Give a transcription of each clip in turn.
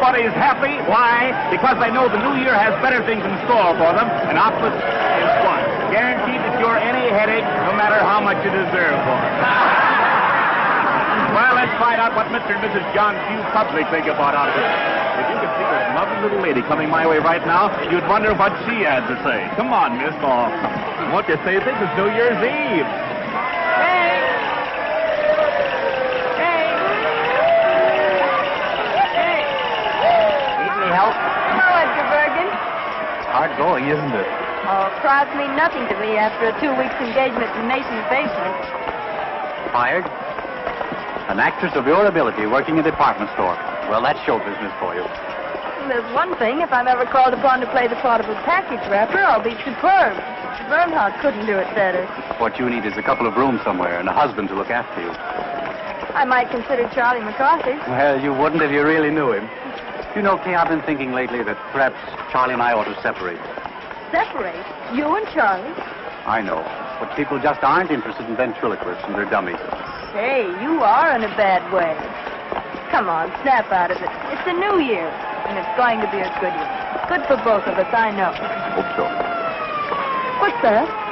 Everybody's happy. Why? Because they know the new year has better things in store for them, and opposite is one. Guaranteed to cure any headache, no matter how much you deserve for it. Well, let's find out what Mr. and Mrs. John Q. Public think about all of it. If you could see this lovely little lady coming my way right now, you'd wonder what she had to say. Come on, Miss Hall. Won't you say this is New Year's Eve? Hard going, isn't it? Oh, crowds mean nothing to me after a 2 weeks engagement in Mason's basement. Fired? An actress of your ability working in a department store. Well, that's show business for you. Well, there's one thing. If I'm ever called upon to play the part of a package wrapper, I'll be superb. Bernhardt couldn't do it better. What you need is a couple of rooms somewhere and a husband to look after you. I might consider Charlie McCarthy. Well, you wouldn't if you really knew him. You know, Kay, I've been thinking lately that perhaps Charlie and I ought to separate. Separate? You and Charlie? I know. But people just aren't interested in ventriloquists and their dummies. Say, you are in a bad way. Come on, snap out of it. It's a new year, and it's going to be a good year. Good for both of us, I know. Hope so. What's that?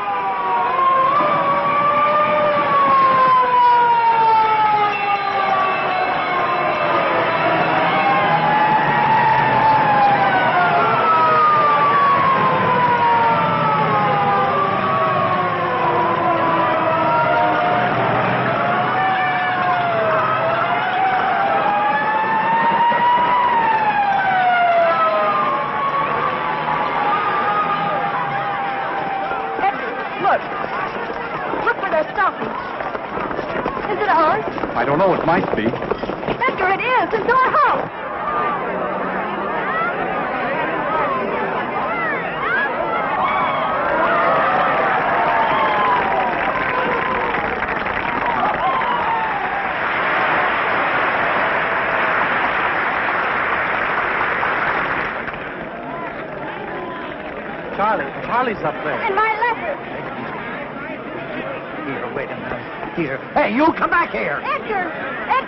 I don't know. It might be. Edgar, it is. It's our house. Charlie's up there. And my letter. Here, wait a minute. Here. Hey, you come back here. Edgar,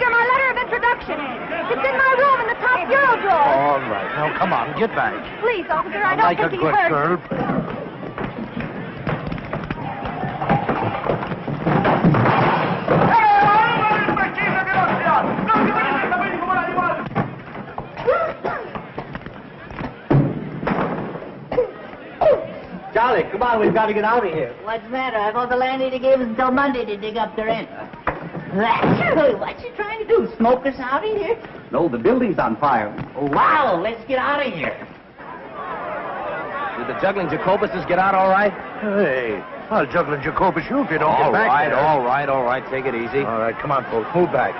my letter of introduction. It's in my room in the top bureau drawer. All right. Now, come on, get back. Please, officer, I don't like think a he good hurt. girl. Charlie, come on, we've got to get out of here. What's the matter? I thought the landlady gave us until Monday to dig up the rent. What's she trying to do? Smoke us out of here? No, the building's on fire. Oh, wow, let's get out of here. Did the juggling Jacobuses get out all right? Hey, I'll juggle Jacobus you if you don't get back there. All right. Take it easy. All right, come on, folks. Move back.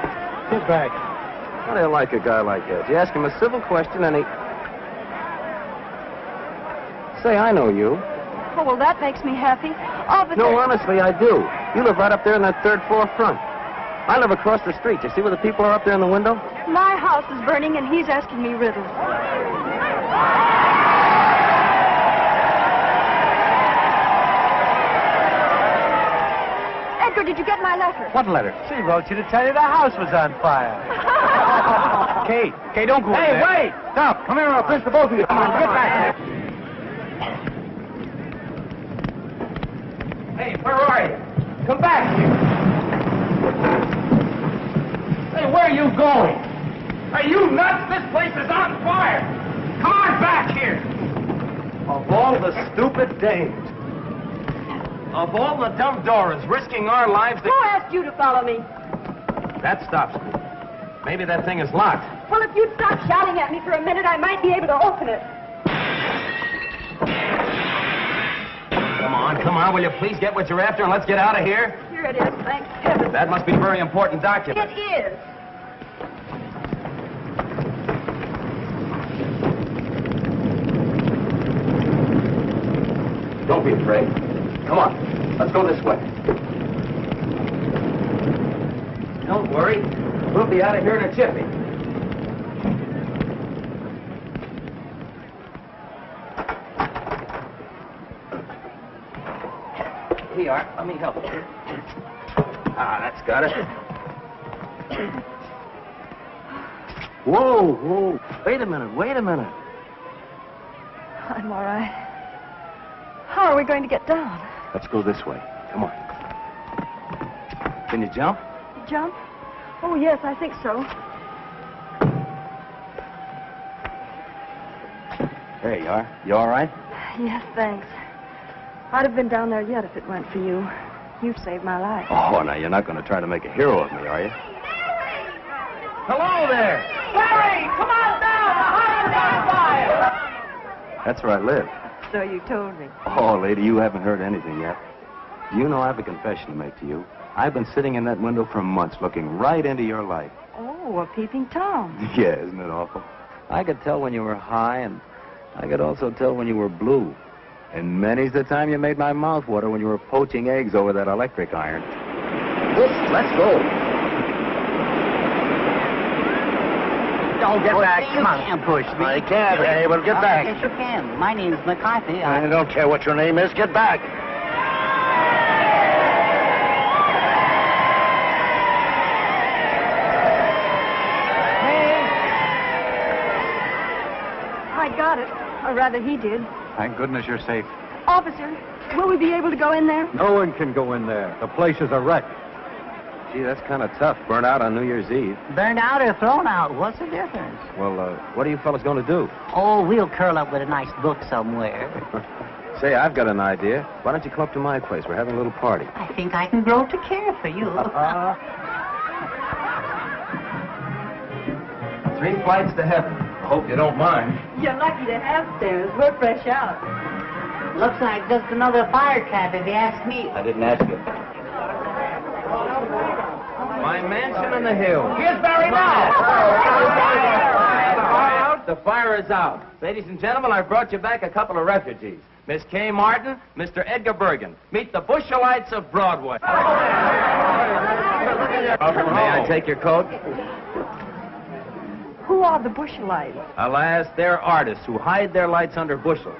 Move back. How do you like a guy like that? You ask him a civil question and he... Say, I know you. Oh, well, that makes me happy. Officer... No, honestly, I do. You live right up there in that third floor front. I live across the street. You see where the people are up there in the window? My house is burning, and he's asking me riddles. Edgar, did you get my letter? What letter? She wrote you to tell you the house was on fire. Kay, don't go in there. Hey, wait! Stop. Come here, I'll pinch the both of you. Come on, get back here. Hey, where are you? Come back here. Hey, where are you going? Are you nuts? This place is on fire. Come on back here. Of all the stupid dames. Of all the dumb Dorans risking our lives to... Who asked you to follow me? That stops me. Maybe that thing is locked. Well, if you'd stop shouting at me for a minute, I might be able to open it. Come on. Will you please get what you're after and let's get out of here? Here it is, thank heaven. That must be a very important document. It is. Don't be afraid. Come on. Let's go this way. Don't worry. We'll be out of here in a jiffy. Here you are. Let me help you. Ah, that's got it. Whoa. Wait a minute, wait a minute. I'm all right. How are we going to get down? Let's go this way. Come on. Can you jump? Jump? Oh, yes, I think so. There you are. You all right? Yes, thanks. I'd have been down there yet if it weren't for you. You've saved my life. Oh, now you're not going to try to make a hero of me, are you? Hello there! Larry, come on down! The house is on fire! That's where I live. So you told me. Oh, lady, you haven't heard anything yet. Do you know I have a confession to make to you? I've been sitting in that window for months looking right into your life. Oh, a peeping Tom. Yeah, isn't it awful? I could tell when you were high, and I could also tell when you were blue. And many's the time you made my mouth water when you were poaching eggs over that electric iron. Whoops, let's go. Don't get back. You Come on. can't push me. I can't. Hey, well, get back. Yes, you can. My name's McCarthy. I don't care what your name is. Get back. I got it. Or rather, he did. Thank goodness you're safe. Officer, will we be able to go in there? No one can go in there. The place is a wreck. Gee, that's kind of tough. Burnt out on New Year's Eve. Burned out or thrown out? What's the difference? Well, what are you fellas going to do? Oh, we'll curl up with a nice book somewhere. Say, I've got an idea. Why don't you come up to my place? We're having a little party. I think I can grow to care for you. 3 flights to heaven. I hope you don't mind. You're lucky to have stairs. We're fresh out. Looks like just another fire trap, if you ask me. I didn't ask you. My mansion in the hills. Here's Barry now. The fire is out. Ladies and gentlemen, I brought you back a couple of refugees. Miss Kay Martin, Mr. Edgar Bergen. Meet the Bushelites of Broadway. May I take your coat? Who are the Bushelites? Alas, they're artists who hide their lights under bushels.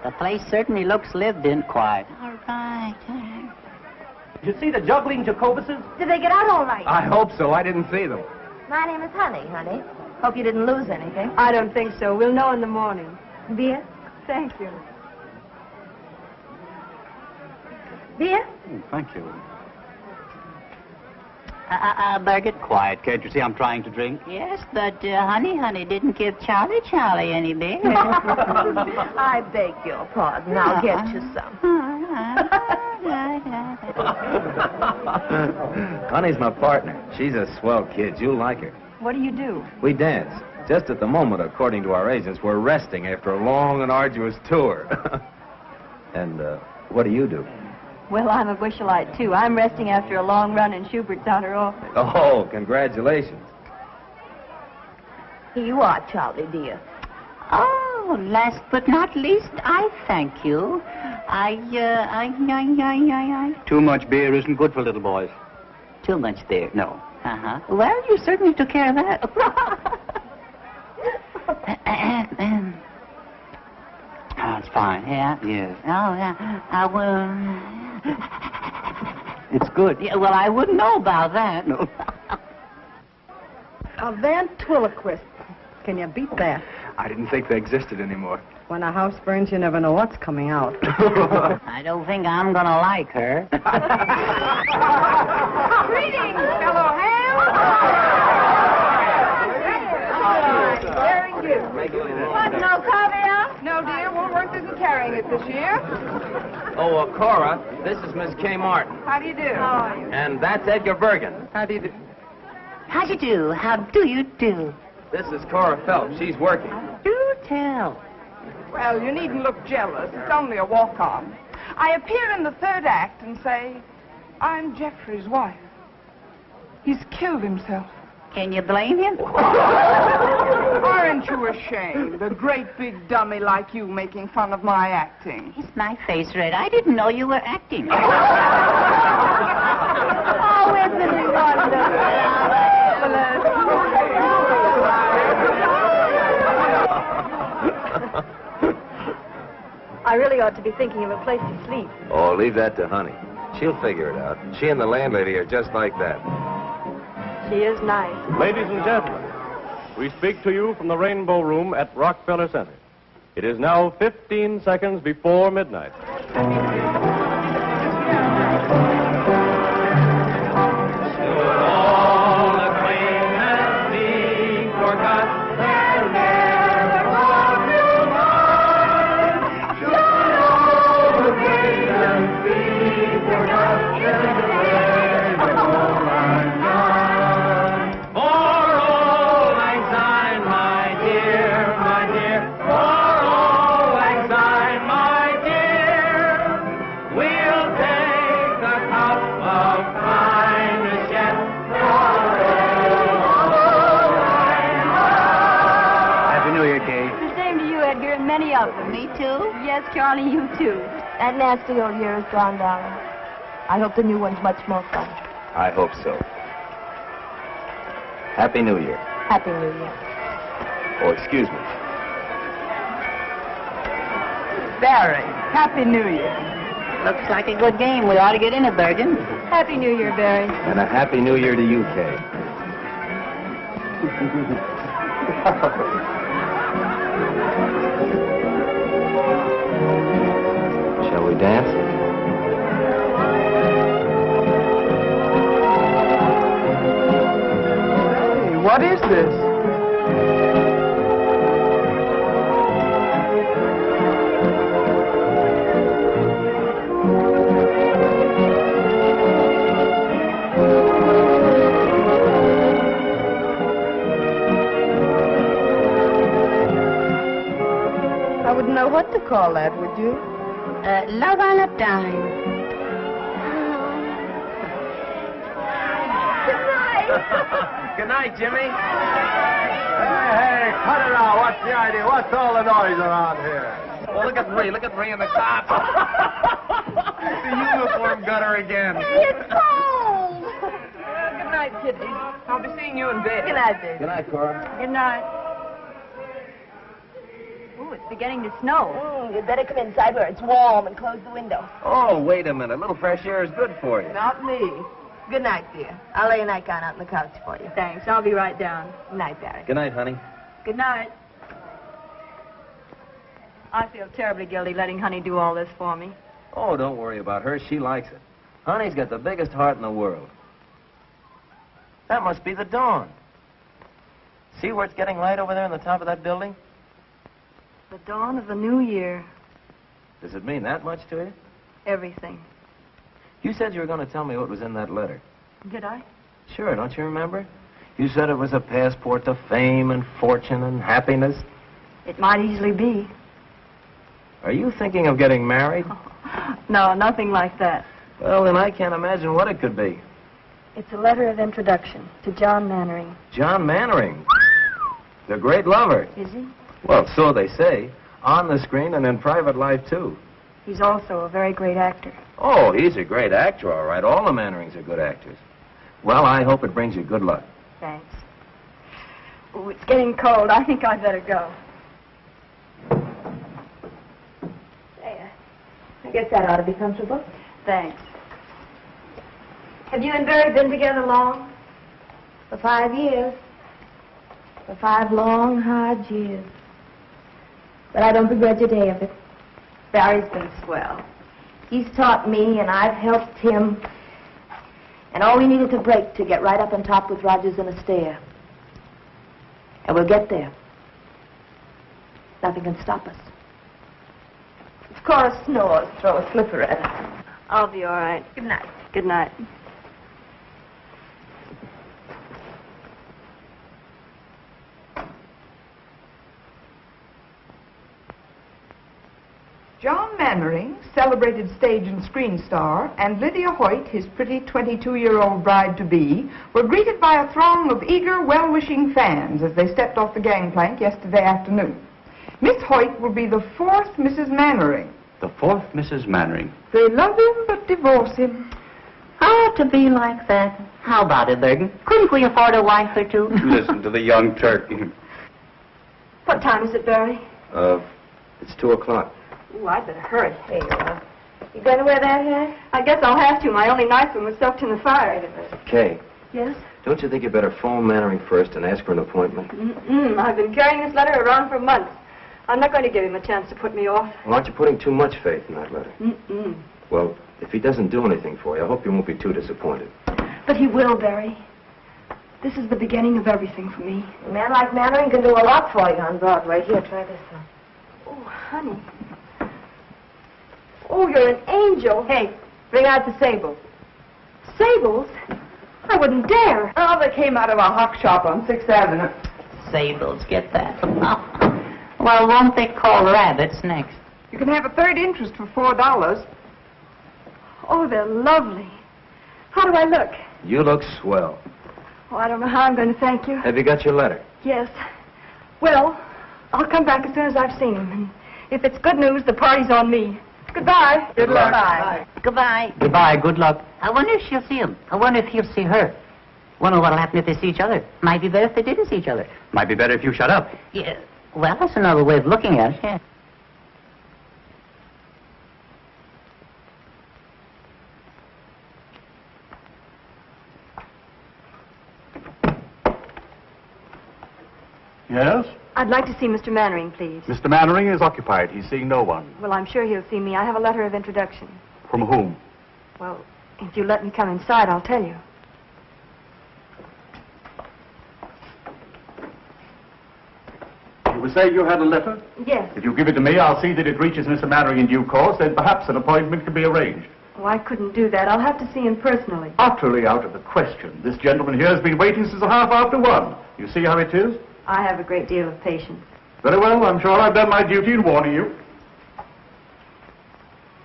The place certainly looks lived in quiet. All right. Did you see the juggling Jacobuses? Did they get out all right? I hope so. I didn't see them. My name is Honey. Hope you didn't lose anything. I don't think so. We'll know in the morning. Beer? Thank you. Beer? Oh, thank you. Bergen? Quiet, can't you see I'm trying to drink? Yes, but Honey didn't give Charlie any beer. I beg your pardon. I'll get you some. Honey's my partner. She's a swell kid. You'll like her. What do you do? We dance. Just at the moment, according to our agents, we're resting after a long and arduous tour. And what do you do? Well, I'm a Bushelite, too. I'm resting after a long run in Schubert's outer office. Oh, congratulations. Here you are, Charlie, dear. Oh, last but not least, I thank you. Too much beer isn't good for little boys. Too much there. No. Uh-huh. Well, you certainly took care of that. Oh, it's fine. Yeah? Yes. Oh, yeah. I will... It's good. Yeah, well, I wouldn't know about that. No. A ventriloquist. Can you beat that? I didn't think they existed anymore. When a house burns, you never know what's coming out. I don't think I'm gonna like her. Greetings, fellow ham. Very good. What, no caviar? No, dear. Woolworth isn't carrying it this year. Oh, Cora, this is Miss Kay Martin. How do you do? How are you? And that's Edgar Bergen. How do you do? How do you do? How do you do? This is Cora Phelps. She's working. Do tell. Well, you needn't look jealous. It's only a walk-on. I appear in the third act and say, I'm Jeffrey's wife. He's killed himself. Can you blame him? Aren't you ashamed? A great big dummy like you making fun of my acting. Is my face red? I didn't know you were acting. Oh, isn't he wonderful? I really ought to be thinking of a place to sleep. Oh, leave that to Honey. She'll figure it out. She and the landlady are just like that. She is nice. Ladies and gentlemen, We speak to you from the Rainbow Room at Rockefeller Center. It is now 15 seconds before midnight. Many of them. Me too? Yes, Charlie, you too. That nasty old year is gone, darling. I hope the new one's much more fun. I hope so. Happy New Year. Happy New Year. Oh, excuse me. Barry, Happy New Year. Looks like a good game. We ought to get in it, Bergen. Happy New Year, Barry. And a Happy New Year to you, Kay. Shall we dance? Hey, what is this? I wouldn't know what to call that, would you? Love on a dime. Good night, Jimmy. Hey, cut it out. What's the idea? What's all the noise around here? Well, look at Marie and the cops. The uniform gutter again. It's cold. Good night, Kitty. I'll be seeing you in bed. Good night, baby. Good night, Cora. Good night. Ooh, it's beginning to snow. You'd better come inside where it's warm and close the window. Oh, wait a minute. A little fresh air is good for you. Not me. Good night, dear. I'll lay a nightgown out on the couch for you. Thanks. I'll be right down. Good night, Barry. Good night, honey. Good night. I feel terribly guilty letting Honey do all this for me. Oh, don't worry about her. She likes it. Honey's got the biggest heart in the world. That must be the dawn. See where it's getting light over there on the top of that building? The dawn of the new year. Does it mean that much to you? Everything. You said you were going to tell me what was in that letter. Did I? Sure, don't you remember? You said it was a passport to fame and fortune and happiness. It might easily be. Are you thinking of getting married? No, nothing like that. Well, then I can't imagine what it could be. It's a letter of introduction to John Mannering. John Mannering. The great lover. Is he? Well, so they say. On the screen and in private life, too. He's also a very great actor. Oh, he's a great actor, all right. All the Mannerings are good actors. Well, I hope it brings you good luck. Thanks. Oh, it's getting cold. I think I'd better go. There. I guess that ought to be comfortable. Thanks. Have you and Barry been together long? For 5 years. For 5 long, hard years. But I don't begrudge a day of it. Barry's been swell. He's taught me, and I've helped him. And all we needed to break to get right up on top with Rogers and Astaire. And we'll get there. Nothing can stop us. If Cora snores, throw a slipper at her. I'll be all right. Good night. Good night. John Mannering, celebrated stage and screen star, and Lydia Hoyt, his pretty 22-year-old bride-to-be, were greeted by a throng of eager, well-wishing fans as they stepped off the gangplank yesterday afternoon. Miss Hoyt will be the 4th Mrs. Mannering. The 4th Mrs. Mannering. They love him but divorce him. Oh, to be like that. How about it, Bergen? Couldn't we afford a wife or two? Listen to the young turkey. What time is it, Barry? It's 2 o'clock. Ooh, I'd better hurry. There you are. You going to wear that hat? I guess I'll have to. My only nice one was soaked in the fire. Kay, Yes? Don't you think you better phone Mannering first and ask for an appointment? I've been carrying this letter around for months. I'm not going to give him a chance to put me off. Well, aren't you putting too much faith in that letter? Well, if he doesn't do anything for you, I hope you won't be too disappointed. But he will, Barry. This is the beginning of everything for me. A man like Mannering can do a lot for you on Broadway. Here, try this one. Oh, honey. Oh, you're an angel. Hey, bring out the sable. Sables? I wouldn't dare. Oh, they came out of a hock shop on 6th Avenue. Sables, get that. Well, won't they call rabbits next? You can have a third interest for $4. Oh, they're lovely. How do I look? You look swell. Oh, I don't know how I'm going to thank you. Have you got your letter? Yes. Well, I'll come back as soon as I've seen him. And if it's good news, the party's on me. Goodbye. Good luck. Bye. Goodbye. Goodbye, good luck. I wonder if she'll see him. I wonder if he'll see her. Wonder what'll happen if they see each other. Might be better if they didn't see each other. Might be better if you shut up. Yeah. Well, that's another way of looking at it, yeah. Yes? I'd like to see Mr. Mannering, please. Mr. Mannering is occupied. He's seeing no one. Well, I'm sure he'll see me. I have a letter of introduction. From whom? Well, if you let me come inside, I'll tell you. You were saying you had a letter? Yes. If you give it to me, I'll see that it reaches Mr. Mannering in due course, then perhaps an appointment can be arranged. Oh, I couldn't do that. I'll have to see him personally. Utterly out of the question. This gentleman here has been waiting since 1:30. You see how it is? I have a great deal of patience. Very well, I'm sure I've done my duty in warning you.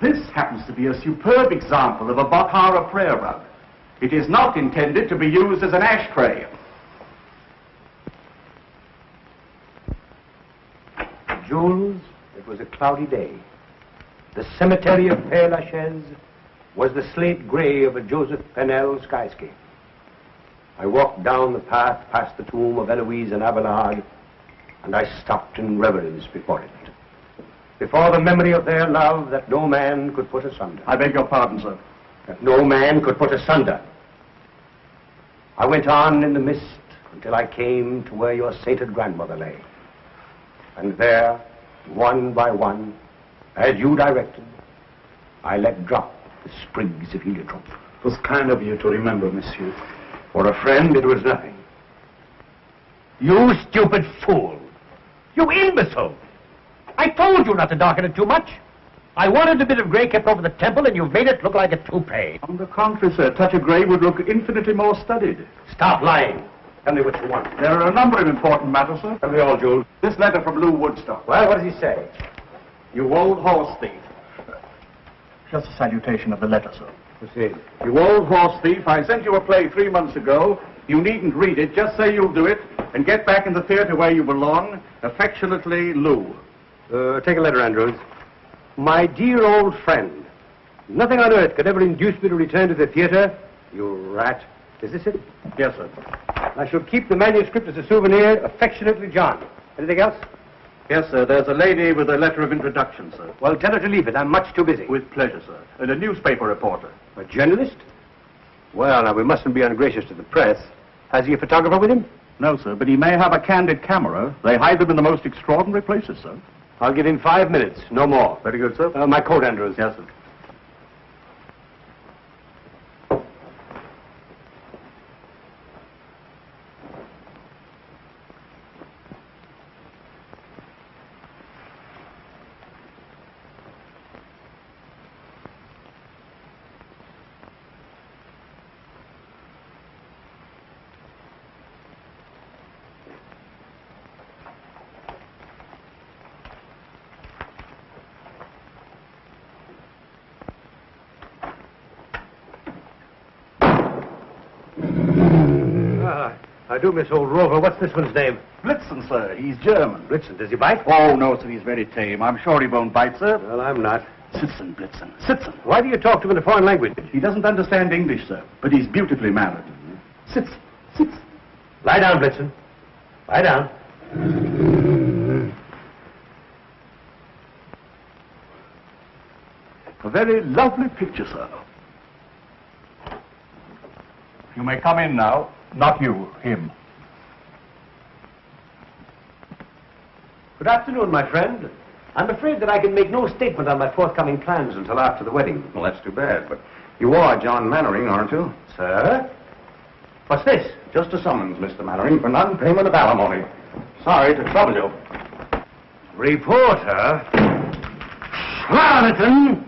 This happens to be a superb example of a Bakhara prayer rug. It is not intended to be used as an ashtray. Jules, it was a cloudy day. The cemetery of Père Lachaise was the slate gray of a Joseph Pennell skyscape. I walked down the path past the tomb of Eloise and Abelard, and I stopped in reverence before it. Before the memory of their love that no man could put asunder. I beg your pardon, sir. That no man could put asunder. I went on in the mist until I came to where your sainted grandmother lay. And there, one by one, as you directed, I let drop the sprigs of heliotrope. It was kind of you to remember, monsieur. For a friend, it was nothing. You stupid fool! You imbecile! I told you not to darken it too much. I wanted a bit of gray kept over the temple, and you've made it look like a toupee. On the contrary, sir, a touch of gray would look infinitely more studied. Stop lying. Tell me what you want. There are a number of important matters, sir. Tell me all, Jules. This letter from Lou Woodstock. Well, what does he say? You old horse thief. Just a salutation of the letter, sir. Proceed. You old horse thief, I sent you a play 3 months ago. You needn't read it. Just say you'll do it and get back in the theater where you belong. Affectionately, Lou. Take a letter, Andrews. My dear old friend, nothing on earth could ever induce me to return to the theater. You rat. Is this it? Yes, sir. I shall keep the manuscript as a souvenir. Affectionately, John. Anything else? Yes, sir. There's a lady with a letter of introduction, sir. Well, tell her to leave it. I'm much too busy. With pleasure, sir. And a newspaper reporter. A journalist? Well, now, we mustn't be ungracious to the press. Has he a photographer with him? No, sir, but he may have a candid camera. They hide them in the most extraordinary places, sir. I'll give him 5 minutes, no more. Very good, sir. My coat, Andrews. Yes, sir. I do miss old Rover. What's this one's name? Blitzen, sir. He's German. Blitzen. Does he bite? Oh, no, sir. He's very tame. I'm sure he won't bite, sir. Well, I'm not. Sitzen, Blitzen. Sitzen. Why do you talk to him in a foreign language? He doesn't understand English, sir, but he's beautifully mannered. Sitzen. Sitzen. Lie down, Blitzen. Lie down. A very lovely picture, sir. You may come in now. Not you, him. Good afternoon, my friend. I'm afraid that I can make no statement on my forthcoming plans until after the wedding. Well, that's too bad, but you are John Mannering, aren't you? Sir? What's this? Just a summons, Mr. Mannering, for non-payment of alimony. Sorry to trouble you. Reporter? Charlatan!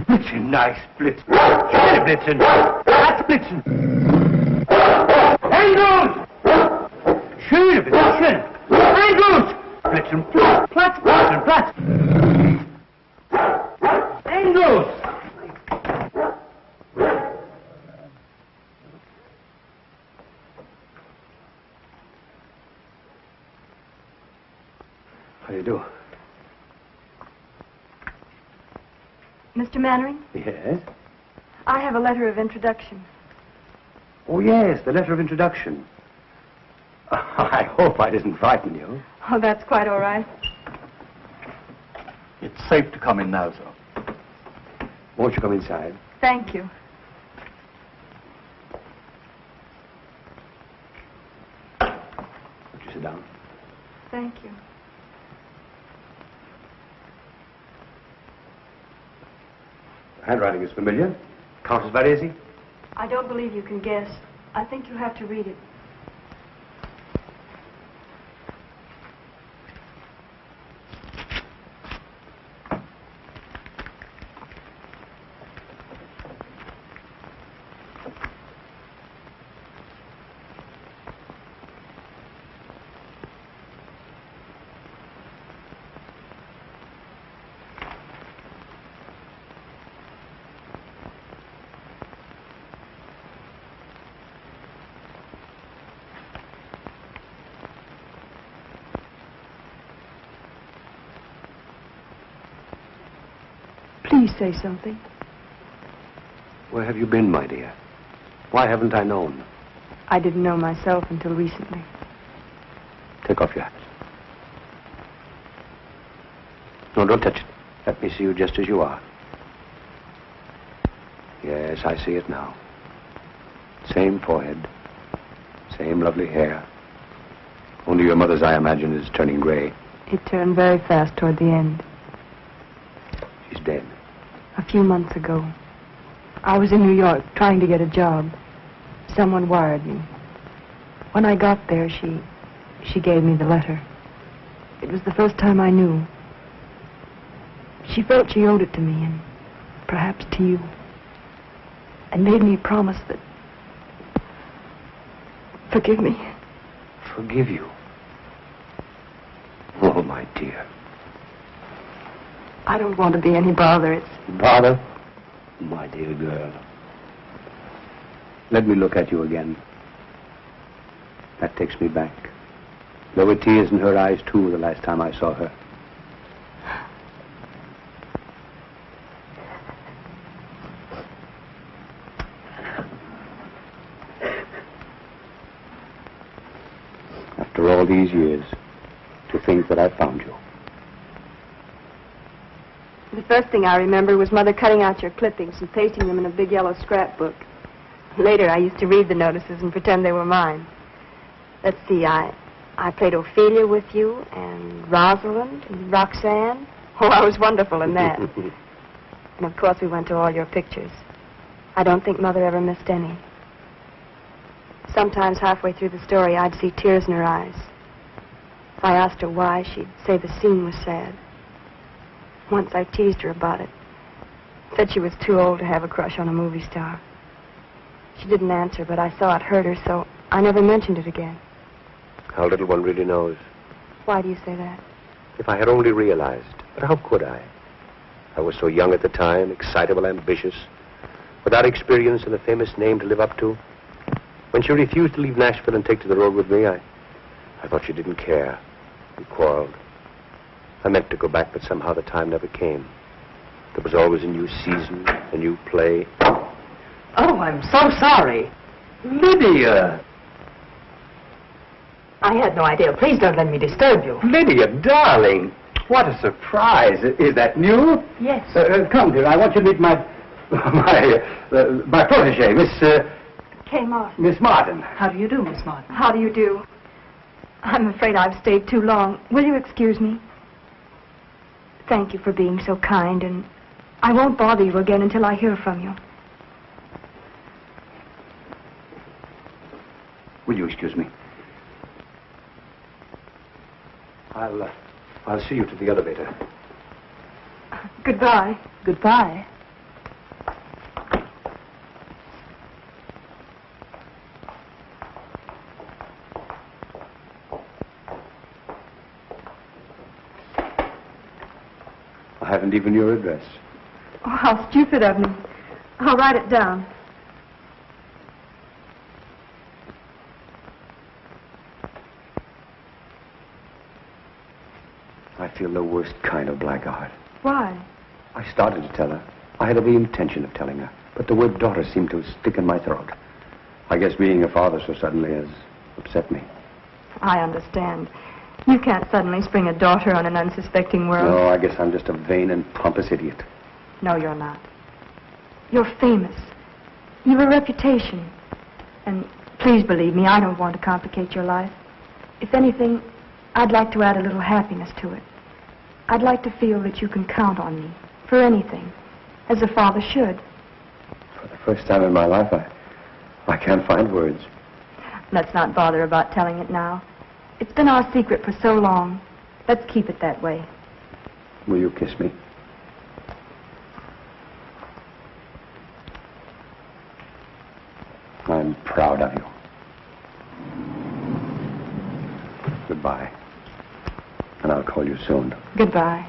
Blitzen, nice Blitzen. Schöne Blitzen. That's Blitzen. Engels! Schöne Blitzen. Engels! Blitzen, Platz, Blitzen, Platz. Engels! How do you do? Mr. Mannering, Yes? I have a letter of introduction. Oh, yes, the letter of introduction. I hope I didn't frighten you. Oh, that's quite all right. It's safe to come in now, sir. Won't you come inside? Thank you. Won't you sit down? Thank you. Handwriting is familiar. Countess Varese? I don't believe you can guess. I think you have to read it. Please say something. Where have you been, my dear? Why haven't I known? I didn't know myself until recently. Take off your hat. No, don't touch it. Let me see you just as you are. Yes, I see it now. Same forehead. Same lovely hair. Only your mother's, I imagine, is turning gray. It turned very fast toward the end. She's dead. A few months ago. I was in New York trying to get a job. Someone wired me. When I got there, she gave me the letter. It was the first time I knew. She felt she owed it to me, and perhaps to you. And made me promise that... Forgive me. Forgive you? Oh, my dear. I don't want to be any bother. It's... Bother? My dear girl. Let me look at you again. That takes me back. There were tears in her eyes, too, the last time I saw her. After all these years, to think that I found you. The first thing I remember was Mother cutting out your clippings and pasting them in a big yellow scrapbook. Later, I used to read the notices and pretend they were mine. Let's see, I played Ophelia with you, and Rosalind, and Roxanne. Oh, I was wonderful in that. And, of course, we went to all your pictures. I don't think Mother ever missed any. Sometimes halfway through the story, I'd see tears in her eyes. If I asked her why, she'd say the scene was sad. Once I teased her about it. Said she was too old to have a crush on a movie star. She didn't answer, but I saw it hurt her, so I never mentioned it again. How little one really knows. Why do you say that? If I had only realized. But how could I? I was so young at the time, excitable, ambitious, without experience and a famous name to live up to. When she refused to leave Nashville and take to the road with me, I thought she didn't care. We quarreled. I meant to go back, but somehow the time never came. There was always a new season, a new play. Oh, I'm so sorry. Lydia! I had no idea. Please don't let me disturb you. Lydia, darling! What a surprise. Is that new? Yes. Come, dear, I want you to meet my protege, Miss Kay Martin. Miss Martin. How do you do, Miss Martin? How do you do? I'm afraid I've stayed too long. Will you excuse me? Thank you for being so kind, and I won't bother you again until I hear from you. Will you excuse me? I'll see you to the elevator. Goodbye. Goodbye. I haven't even your address. Oh, how stupid of me. I'll write it down. I feel the worst kind of blackguard. Why? I started to tell her. I had every intention of telling her, but the word daughter seemed to stick in my throat. I guess being a father so suddenly has upset me. I understand. You can't suddenly spring a daughter on an unsuspecting world. No, I guess I'm just a vain and pompous idiot. No, you're not. You're famous. You've a reputation. And please believe me, I don't want to complicate your life. If anything, I'd like to add a little happiness to it. I'd like to feel that you can count on me for anything, as a father should. For the first time in my life, I can't find words. Let's not bother about telling it now. It's been our secret for so long. Let's keep it that way. Will you kiss me? I'm proud of you. Goodbye. And I'll call you soon. Goodbye.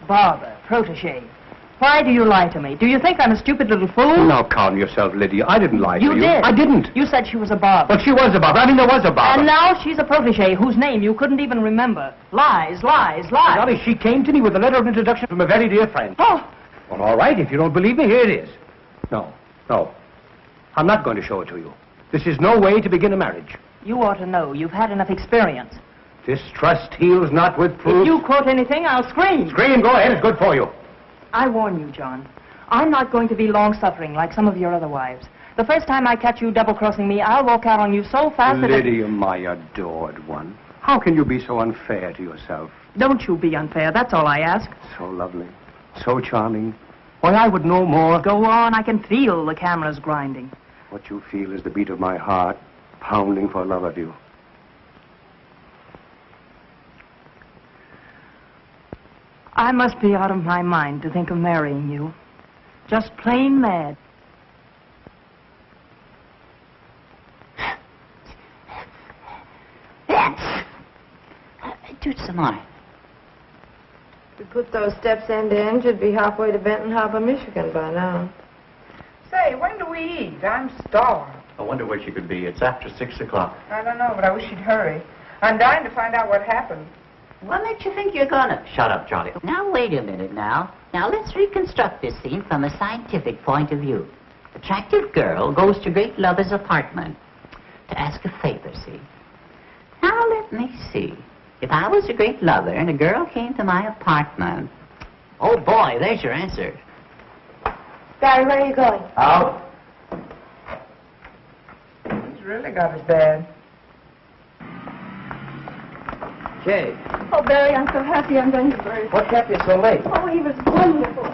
Barbara, protege. Why do you lie to me? Do you think I'm a stupid little fool? Now calm yourself, Lydia. I didn't lie to you. You did. I didn't. You said she was a Barbara. But she was a Barbara. I mean, there was a Barbara. And now she's a protege whose name you couldn't even remember. Lies, lies, lies. Dolly, she came to me with a letter of introduction from a very dear friend. Oh. Well, all right. If you don't believe me, here it is. No. I'm not going to show it to you. This is no way to begin a marriage. You ought to know. You've had enough experience. Distrust heals not with proof. If you quote anything, I'll scream. Scream, go ahead. It's good for you. I warn you, John. I'm not going to be long-suffering like some of your other wives. The first time I catch you double-crossing me, I'll walk out on you so fast that... Lydia, my adored one. How can you be so unfair to yourself? Don't you be unfair. That's all I ask. So lovely. So charming. Why, I would know more. Go on. I can feel the cameras grinding. What you feel is the beat of my heart, pounding for love of you. I must be out of my mind to think of marrying you. Just plain mad. Do some more. If you put those steps end to end, you'd be halfway to Benton Harbor, Michigan by now. Say, when do we eat? I'm starved. I wonder where she could be. It's after 6 o'clock. I don't know, but I wish she'd hurry. I'm dying to find out what happened. What makes you think you're gonna? Shut up, Charlie. Now, wait a minute now. Now, let's reconstruct this scene from a scientific point of view. Attractive girl goes to great lover's apartment to ask a favor, see? Now, let me see. If I was a great lover and a girl came to my apartment... Oh, boy, there's your answer. Barry, where are you going? Out. He's really got us bad. Kay, Oh, Barry, I'm so happy I'm going to birth. what kept you so late? Oh, he was wonderful.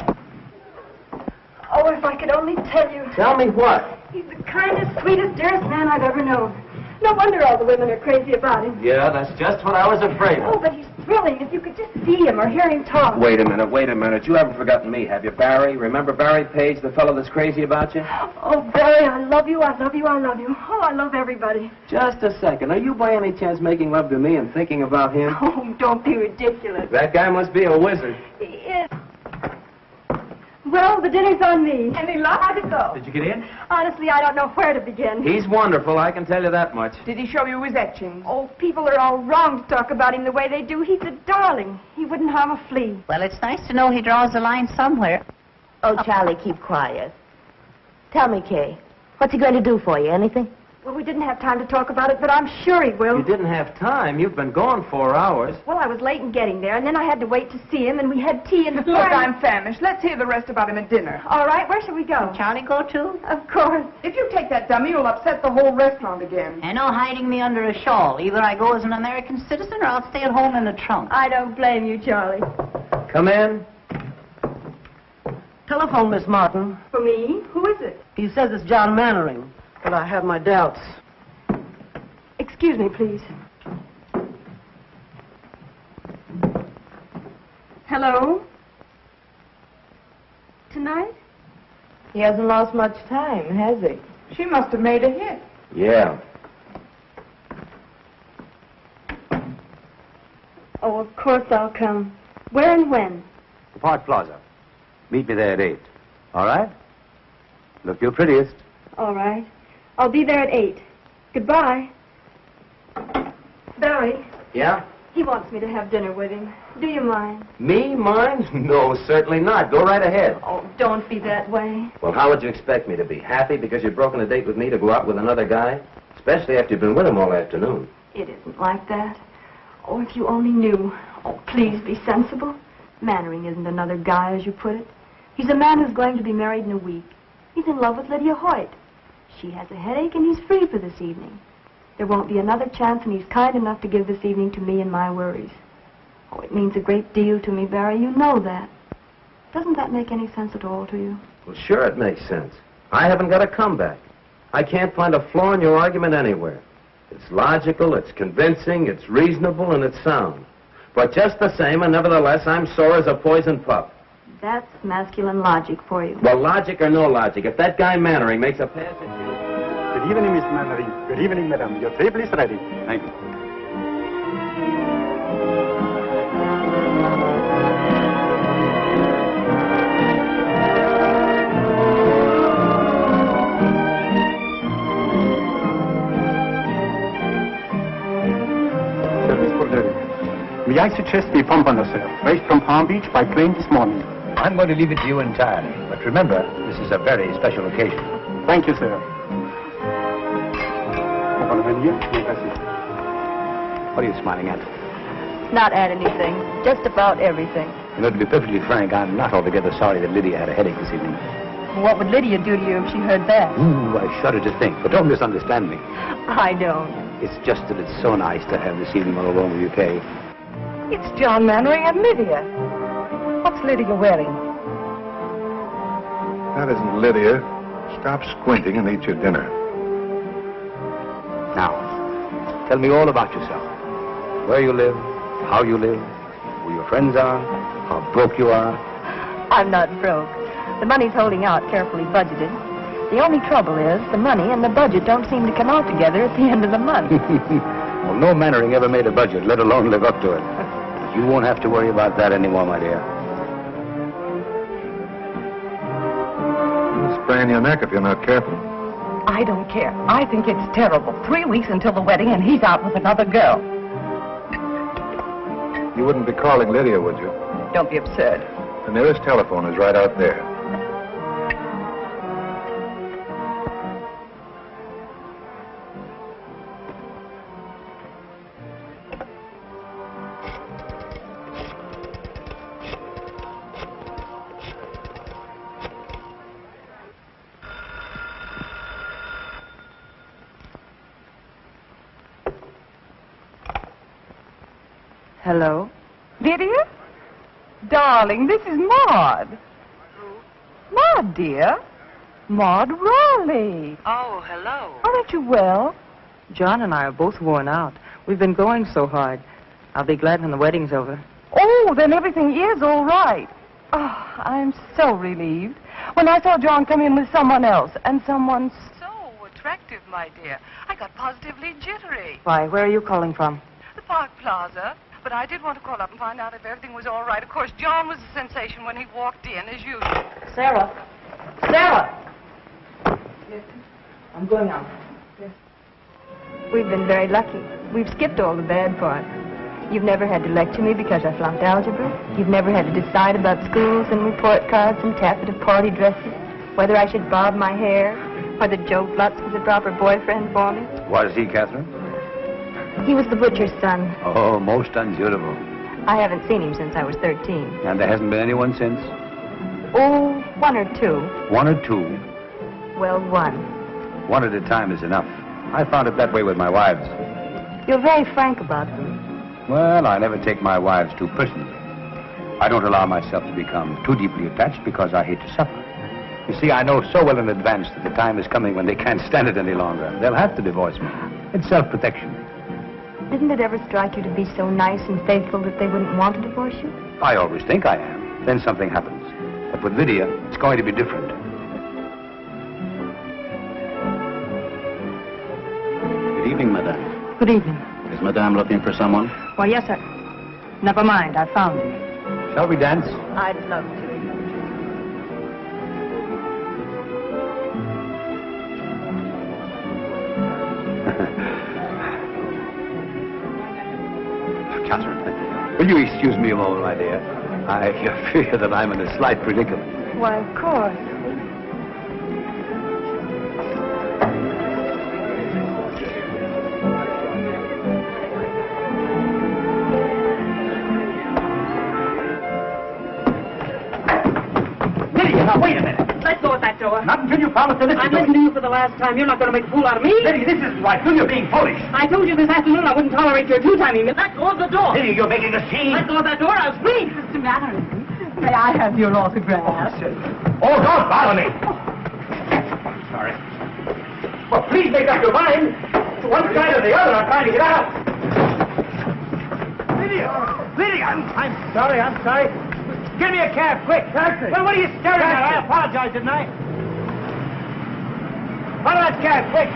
Oh, if I could only tell you. Tell me what? He's the kindest, sweetest, dearest man I've ever known. No wonder all the women are crazy about him. Yeah, that's just what I was afraid Oh, but he's thrilling. If you could just see him or hear him talk. Wait a minute. You haven't forgotten me, have you, Barry? Remember Barry Page, the fellow that's crazy about you? Oh, Barry, I love you, I love you, I love you. Oh, I love everybody. Just a second. Are you by any chance making love to me and thinking about him? Oh, don't be ridiculous. That guy must be a wizard. He is. Well, the dinner's on me. Any luck? How'd it go? Did you get in? Honestly, I don't know where to begin. He's wonderful, I can tell you that much. Did he show you his etchings? Oh, people are all wrong to talk about him the way they do. He's a darling. He wouldn't harm a flea. Well, it's nice to know he draws the line somewhere. Oh, Charlie, keep quiet. Tell me, Kay, What's he going to do for you? Anything? Well, we didn't have time to talk about it, but I'm sure he will. You didn't have time. You've been gone 4 hours. Well, I was late in getting there, and then I had to wait to see him, and we had tea and... Look, I'm famished. Let's hear the rest about him at dinner. All right, where shall we go? Charlie go too? Of course. If you take that dummy, you'll upset the whole restaurant again. And no hiding me under a shawl. Either I go as an American citizen or I'll stay at home in the trunk. I don't blame you, Charlie. Come in. Telephone, Miss Martin. For me? Who is it? He says it's John Mannering, but I have my doubts. Excuse me, please. Hello? Tonight? He hasn't lost much time, has he? She must have made a hit. Yeah. Oh, of course I'll come. Where and when? The Park Plaza. Meet me there at 8. All right? Look your prettiest. All right. I'll be there at 8. Goodbye. Barry, Yeah? he wants me to have dinner with him. Do you mind? Me? Mine? No, certainly not. Go right ahead. Oh, don't be that way. Well, how would you expect me to be? Happy because you've broken a date with me to go out with another guy? Especially after you've been with him all afternoon. It isn't like that. Oh, if you only knew. Oh, please be sensible. Mannering isn't another guy, as you put it. He's a man who's going to be married in a week. He's in love with Lydia Hoyt. She has a headache, and he's free for this evening. There won't be another chance, and he's kind enough to give this evening to me and my worries. Oh, it means a great deal to me, Barry. You know that. Doesn't that make any sense at all to you? Well, sure it makes sense. I haven't got a comeback. I can't find a flaw in your argument anywhere. It's logical, it's convincing, it's reasonable, and it's sound. But just the same, and nevertheless, I'm sore as a poisoned pup. That's masculine logic for you. Well, logic or no logic, if that guy Mannering makes a pass at you... Good evening, Miss Mannering. Good evening, madam. Your table is ready. Thank you. Service for Derry. May I suggest the Pompano, sir? Raised from Palm Beach by plane this morning. I'm going to leave it to you entirely. But remember, this is a very special occasion. Thank you, sir. What are you smiling at? Not at anything. Just about everything. You know, to be perfectly frank, I'm not altogether sorry that Lydia had a headache this evening. What would Lydia do to you if she heard that? Ooh, I shudder to think. But don't misunderstand me. I don't. It's just that it's so nice to have this evening all alone with you, Kay. It's John Mannering and Lydia. What's Lydia wearing? That isn't Lydia. Stop squinting and eat your dinner. Now, tell me all about yourself. Where you live, how you live, who your friends are, how broke you are. I'm not broke. The money's holding out, carefully budgeted. The only trouble is the money and the budget don't seem to come out together at the end of the month. Well, no Mannering ever made a budget, let alone live up to it. You won't have to worry about that anymore, my dear. You'll sprain your neck if you're not careful. I don't care. I think it's terrible. 3 weeks until the wedding, and he's out with another girl. You wouldn't be calling Lydia, would you? Don't be absurd. The nearest telephone is right out there. Hello? Lydia? Darling, this is Maud. Maud, dear. Maud Raleigh. Oh, hello. Aren't you well? John and I are both worn out. We've been going so hard. I'll be glad when the wedding's over. Oh, then everything is all right. Oh, I'm so relieved. When I saw John come in with someone else, and someone so attractive, my dear, I got positively jittery. Why, where are you calling from? The Park Plaza. But I did want to call up and find out if everything was all right. Of course, John was a sensation when he walked in, as usual. Sarah. Sarah! Yes. I'm going out. Yes. We've been very lucky. We've skipped all the bad parts. You've never had to lecture me because I flunked algebra. You've never had to decide about schools and report cards and taffeta party dresses, whether I should bob my hair, Or that Joe Flutz was a proper boyfriend for me. Was he, Catherine? He was the butcher's son. Oh, most unsuitable. I haven't seen him since I was 13. And there hasn't been anyone since? Oh, one or two. One or two? Well, one. One at a time is enough. I found it that way with my wives. You're very frank about them. Well, I never take my wives too personally. I don't allow myself to become too deeply attached because I hate to suffer. You see, I know so well in advance that the time is coming when they can't stand it any longer. They'll have to divorce me. It's self-protection. Didn't it ever strike you to be so nice and faithful that they wouldn't want to divorce you? I always think I am. Then something happens. But with Lydia, it's going to be different. Good evening, madame. Good evening. Is madame looking for someone? Why, yes, sir. Never mind, I found him. Shall we dance? I'd love to. Catherine, will you excuse me a moment, my dear? I fear that I'm in a slight predicament. Why, of course. Lydia, now wait a minute. Let go of that door. Not until you promise to listen I'm to listening to you for the last time. You're not going to make a fool out of me. Lydia, this isn't right. You're being foolish. I told you this afternoon I wouldn't tolerate your two-timing. Let go of the door. Lydia, you're making a scene. Let go of that door. I'll scream. Mr. Mannering, may I have your autograph? Oh, don't bother me. Sorry. Well, please make up your mind. To one side or the other, I'm trying to get out. Lydia, I'm sorry. Give me a cab, quick. Taxi. Well, what are you staring at? I apologize, didn't I? Follow that cab, quick.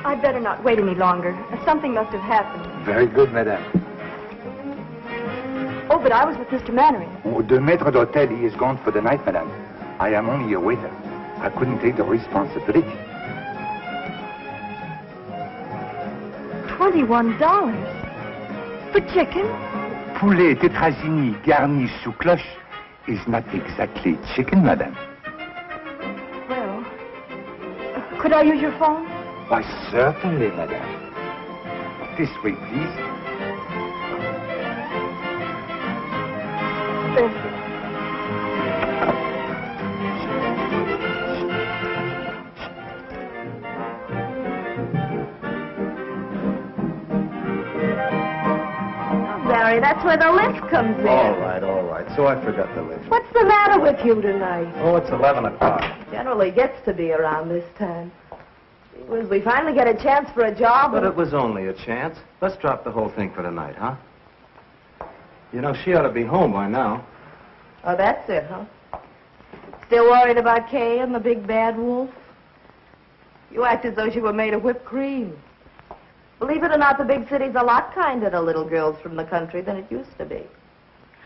I'd better not wait any longer. Something must have happened. Very good, madame. Oh, but I was with Mr. Mannering. Oh, the maître d'hôtel, he is gone for the night, madame. I am only a waiter. I couldn't take the responsibility. $21 for chicken? Poulet tétrazini garni sous cloche is not exactly chicken, madame. Well, could I use your phone? Why, certainly, madame. This way, please. Thank you. Barry, that's where the lift comes in. All right. So I forgot the lift. What's the matter with you tonight? Oh, it's 11 o'clock. Generally gets to be around this time. We finally get a chance for a job. But it was only a chance. Let's drop the whole thing for tonight, huh? You know, she ought to be home by now. Oh, that's it, huh? Still worried about Kay and the big bad wolf? You act as though she were made of whipped cream. Believe it or not, the big city's a lot kinder to little girls from the country than it used to be.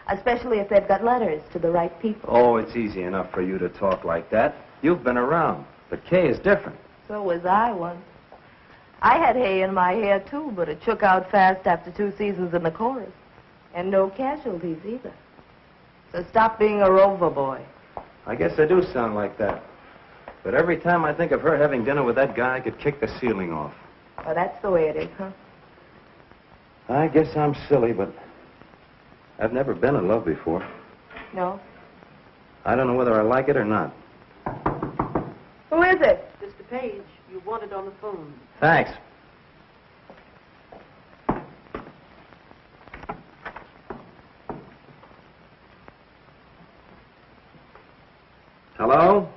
Especially if they've got letters to the right people. Oh, it's easy enough for you to talk like that. You've been around. But Kay is different. So was I once. I had hay in my hair, too, but it shook out fast after 2 seasons in the chorus. And no casualties, either. So stop being a rover boy. I guess I do sound like that. But every time I think of her having dinner with that guy, I could kick the ceiling off. Well, that's the way it is, huh? I guess I'm silly, but I've never been in love before. No? I don't know whether I like it or not. Who is it? Mr. Page, you wanted on the phone. Thanks. Hello?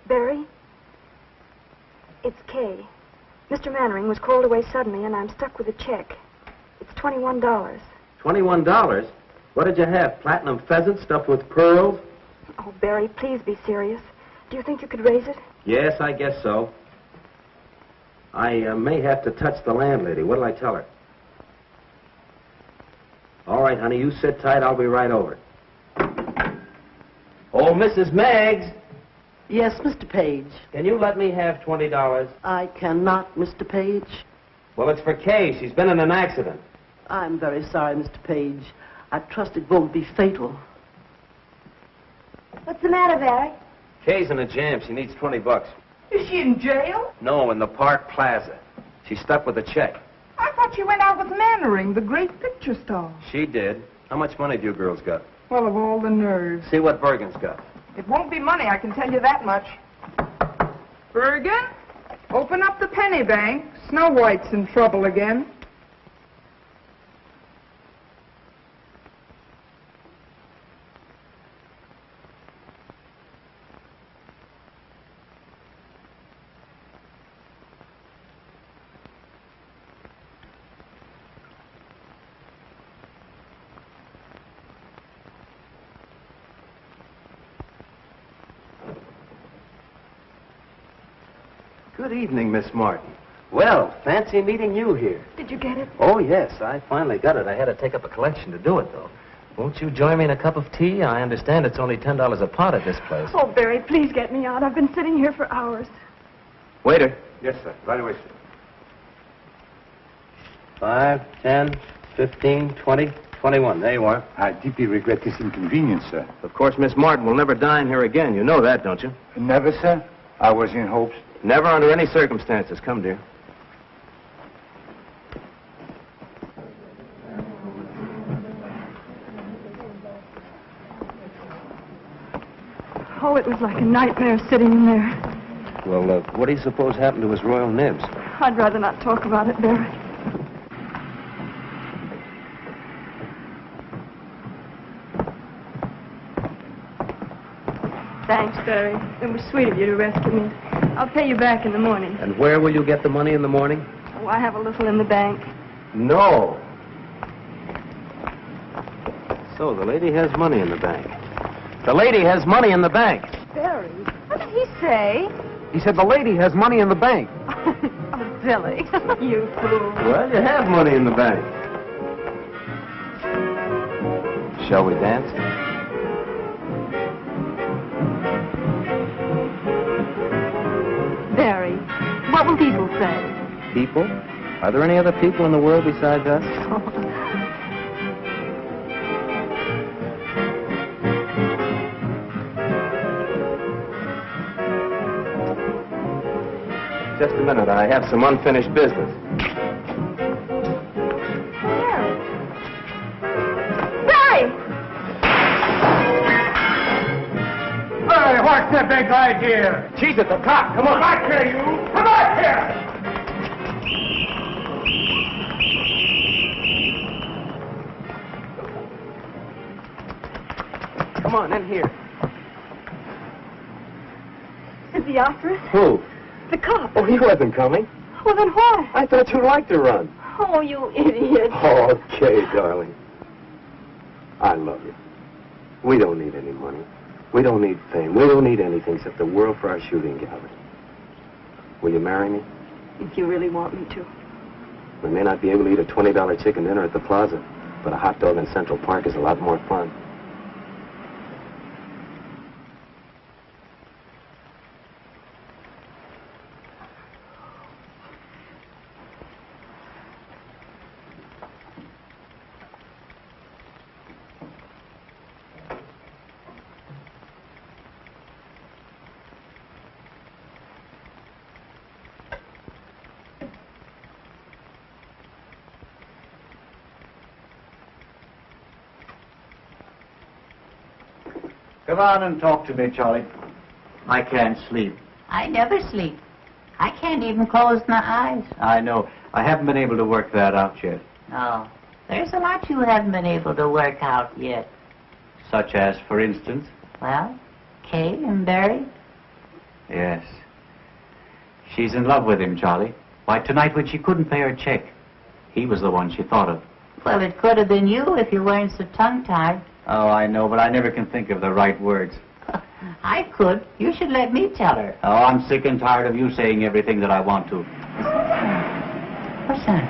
Barry? It's Kay. Mr. Mannering was called away suddenly, and I'm stuck with a check. It's $21. $21? What did you have? Platinum pheasant stuffed with pearls? Oh, Barry, please be serious. Do you think you could raise it? Yes, I guess so. I may have to touch the landlady. What'll I tell her? All right, honey, you sit tight. I'll be right over. Oh, Mrs. Meggs. Yes, Mr. Page. Can you let me have $20? I cannot, Mr. Page. Well, it's for Kay. She's been in an accident. I'm very sorry, Mr. Page. I trust it won't be fatal. What's the matter, Barry? Kay's in a jam. She needs $20. Is she in jail? No, in the Park Plaza. She's stuck with a check. I thought she went out with Mannering, the great picture star. She did. How much money do you girls got? Well, of all the nerves. See what Bergen's got. It won't be money, I can tell you that much. Bergen, open up the penny bank. Snow White's in trouble again. Good evening, Miss Martin. Well, fancy meeting you here. Did you get it? Oh, yes, I finally got it. I had to take up a collection to do it, though. Won't you join me in a cup of tea? I understand it's only $10 a pot at this place. Oh, Barry, please get me out. I've been sitting here for hours. Waiter. Yes, sir. Right away, sir. 5, 10, 15, 20, 21. There you are. I deeply regret this inconvenience, sir. Of course, Miss Martin will never dine here again. You know that, don't you? Never, sir. I was in hopes. Never under any circumstances. Come, dear. Oh, it was like a nightmare sitting in there. Well, what do you suppose happened to his royal nibs? I'd rather not talk about it, Barry. Thanks, Barry. It was sweet of you to rescue me. I'll pay you back in the morning. And where will you get the money in the morning? Oh, I have a little in the bank. No. So the lady has money in the bank. The lady has money in the bank. Barry, what did he say? He said the lady has money in the bank. Oh, Billy, you fool. Well, you have money in the bank. Shall we dance? Barry, what will people say? People? Are there any other people in the world besides us? Just a minute. I have some unfinished business. Barry! Hey, what's the big idea? She's at the cop. Come on. Back here, you! Come back here! Come on, in here. Is he after us? Who? The cop. Oh, he wasn't coming. Well, then why? I thought you'd like to run. Oh, you idiot. Oh, okay, darling. I love you. We don't need any money. We don't need fame. We don't need anything except the world for our shooting gallery. Will you marry me? If you really want me to. We may not be able to eat a $20 chicken dinner at the plaza, but a hot dog in Central Park is a lot more fun. Come on and talk to me, Charlie. I can't sleep. I never sleep. I can't even close my eyes. I know. I haven't been able to work that out yet. No, there's a lot you haven't been able to work out yet. Such as, for instance? Well, Kay and Barry. Yes. She's in love with him, Charlie. Why, tonight when she couldn't pay her check, he was the one she thought of. Well, it could have been you if you weren't so tongue-tied. Oh, I know, but I never can think of the right words. I could. You should let me tell her. Oh, I'm sick and tired of you saying everything that I want to. What's that?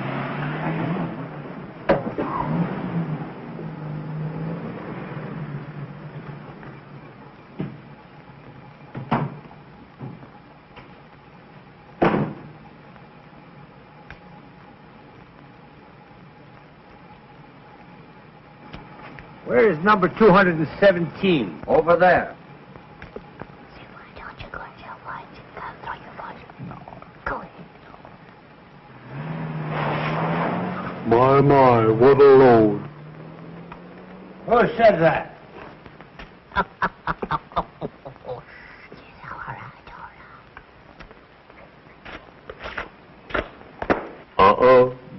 Where is number 217? Over there. My, what a load. Who said that?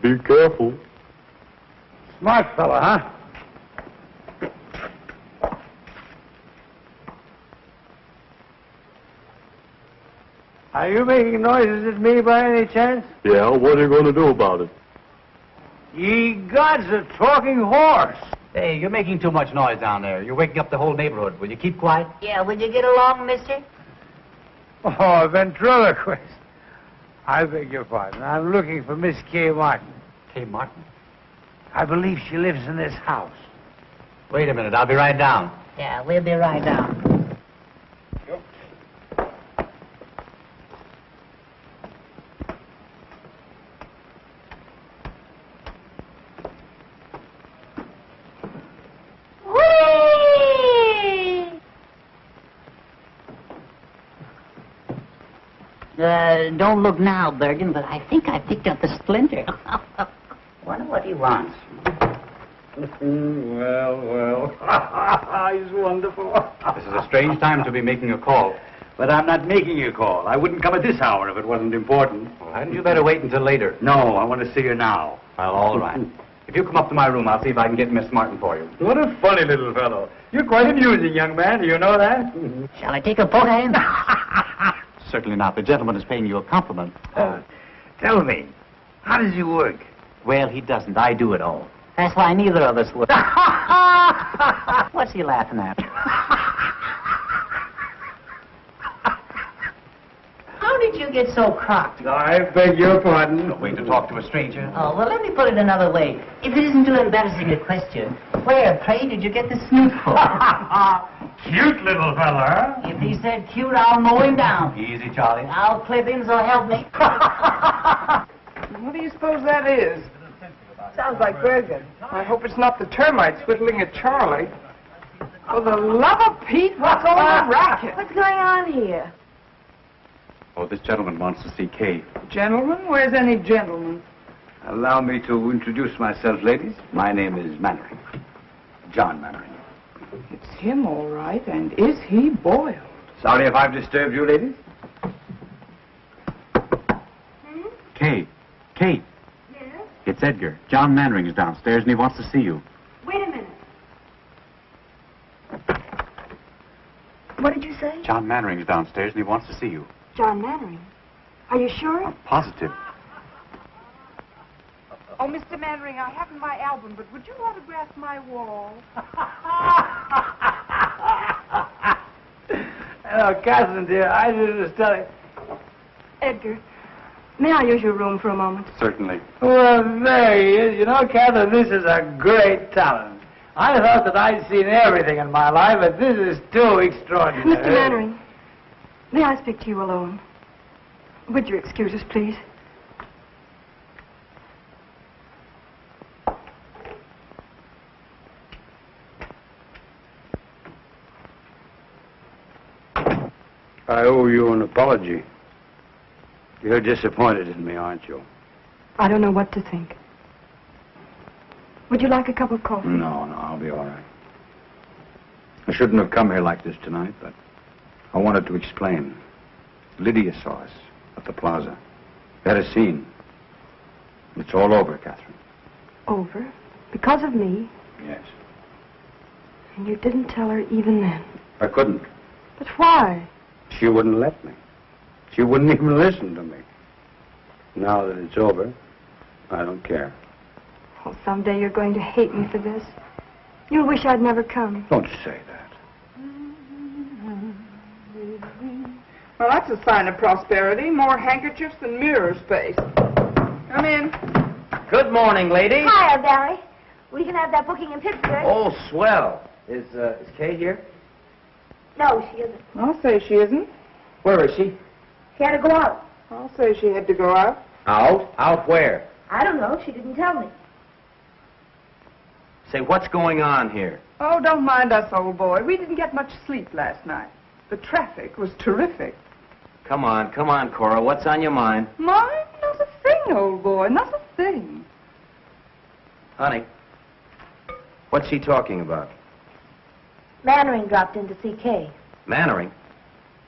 Be careful. Smart fella, huh? Are you making noises at me by any chance? Yeah, what are you going to do about it? Ye gods, a talking horse. Hey, you're making too much noise down there. You're waking up the whole neighborhood. Will you keep quiet? Yeah, would you get along, mister? Oh, a ventriloquist. I beg your pardon. I'm looking for Miss Kay Martin. Kay Martin? I believe she lives in this house. Wait a minute. I'll be right down. Yeah, we'll be right down. Don't look now, Bergen, but I think I picked up a splinter. Wonder what he wants. Well. He's wonderful. This is a strange time to be making a call. But I'm not making a call. I wouldn't come at this hour if it wasn't important. Well, hadn't you better wait until later? No, I want to see her now. Well, all right. If you come up to my room, I'll see if I can get Miss Martin for you. What a funny little fellow. You're quite amusing, young man. Do you know that? Shall I take a photo of him? Certainly not. The gentleman is paying you a compliment. Tell me, how does he work? Well, he doesn't. I do it all. That's why neither of us would. What's he laughing at? How did you get so crocked? I beg your pardon. No way to talk to a stranger. Oh, well, let me put it another way. If it isn't too embarrassing a question, where, pray, did you get the snoot for? Cute little fella. If he said cute, I'll mow him down. Easy, Charlie. I'll clip him, so help me. What do you suppose that is? Sounds like Bergen. I hope it's not the termites whittling at Charlie. For the love of Pete, what's all the racket? What's going on here? Oh, this gentleman wants to see Kay. Gentlemen? Where's any gentleman? Allow me to introduce myself, ladies. My name is Mannering. John Mannering. It's him, all right. And is he boiled? Sorry if I've disturbed you, ladies. Kay. Kay. Yes? It's Edgar. John Mannering is downstairs, and he wants to see you. Wait a minute. What did you say? John Mannering is downstairs, and he wants to see you. John Mannering. Are you sure? I'm positive. Oh, Mr. Mannering, I haven't my album, but would you autograph my wall? Hello, Catherine, dear. I was just telling... Edgar, may I use your room for a moment? Certainly. Well, there he is. You know, Catherine, this is a great talent. I thought that I'd seen everything in my life, but this is too extraordinary. Mr. Mannering, may I speak to you alone? Would you excuse us, please? I owe you an apology. You're disappointed in me, aren't you? I don't know what to think. Would you like a cup of coffee? No, I'll be all right. I shouldn't have come here like this tonight, but I wanted to explain. Lydia saw us at the plaza. We had a scene. It's all over, Catherine. Over? Because of me? Yes. And you didn't tell her even then? I couldn't. But why? She wouldn't let me. She wouldn't even listen to me. Now that it's over, I don't care. Oh, someday you're going to hate me for this. You'll wish I'd never come. Don't say that. Well, that's a sign of prosperity. More handkerchiefs than mirror space. Come in. Good morning, ladies. Hiya, Barry. We can have that booking in Pittsburgh. Oh, swell. Is Kay here? No, she isn't. I'll say she isn't. Where is she? She had to go out. I'll say she had to go out. Out? Out where? I don't know. She didn't tell me. Say, what's going on here? Oh, don't mind us, old boy. We didn't get much sleep last night. The traffic was terrific. Come on, Cora. What's on your mind? Mine? Not a thing, old boy. Not a thing. Honey, what's she talking about? Mannering dropped in to see Kay. Mannering?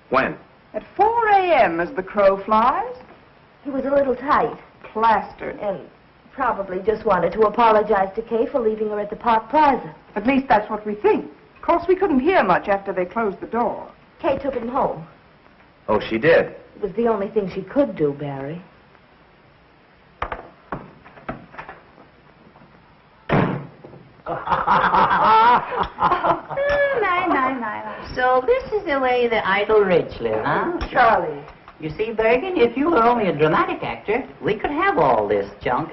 When? At 4 a.m. as the crow flies. He was a little tight. Plastered. And probably just wanted to apologize to Kay for leaving her at the Park Plaza. At least that's what we think. Of course, we couldn't hear much after they closed the door. Kay took him home. Oh, she did? It was the only thing she could do, Barry. So this is the way the idle rich live, huh? Charlie. You see, Bergen, if you were only a dramatic actor, we could have all this junk,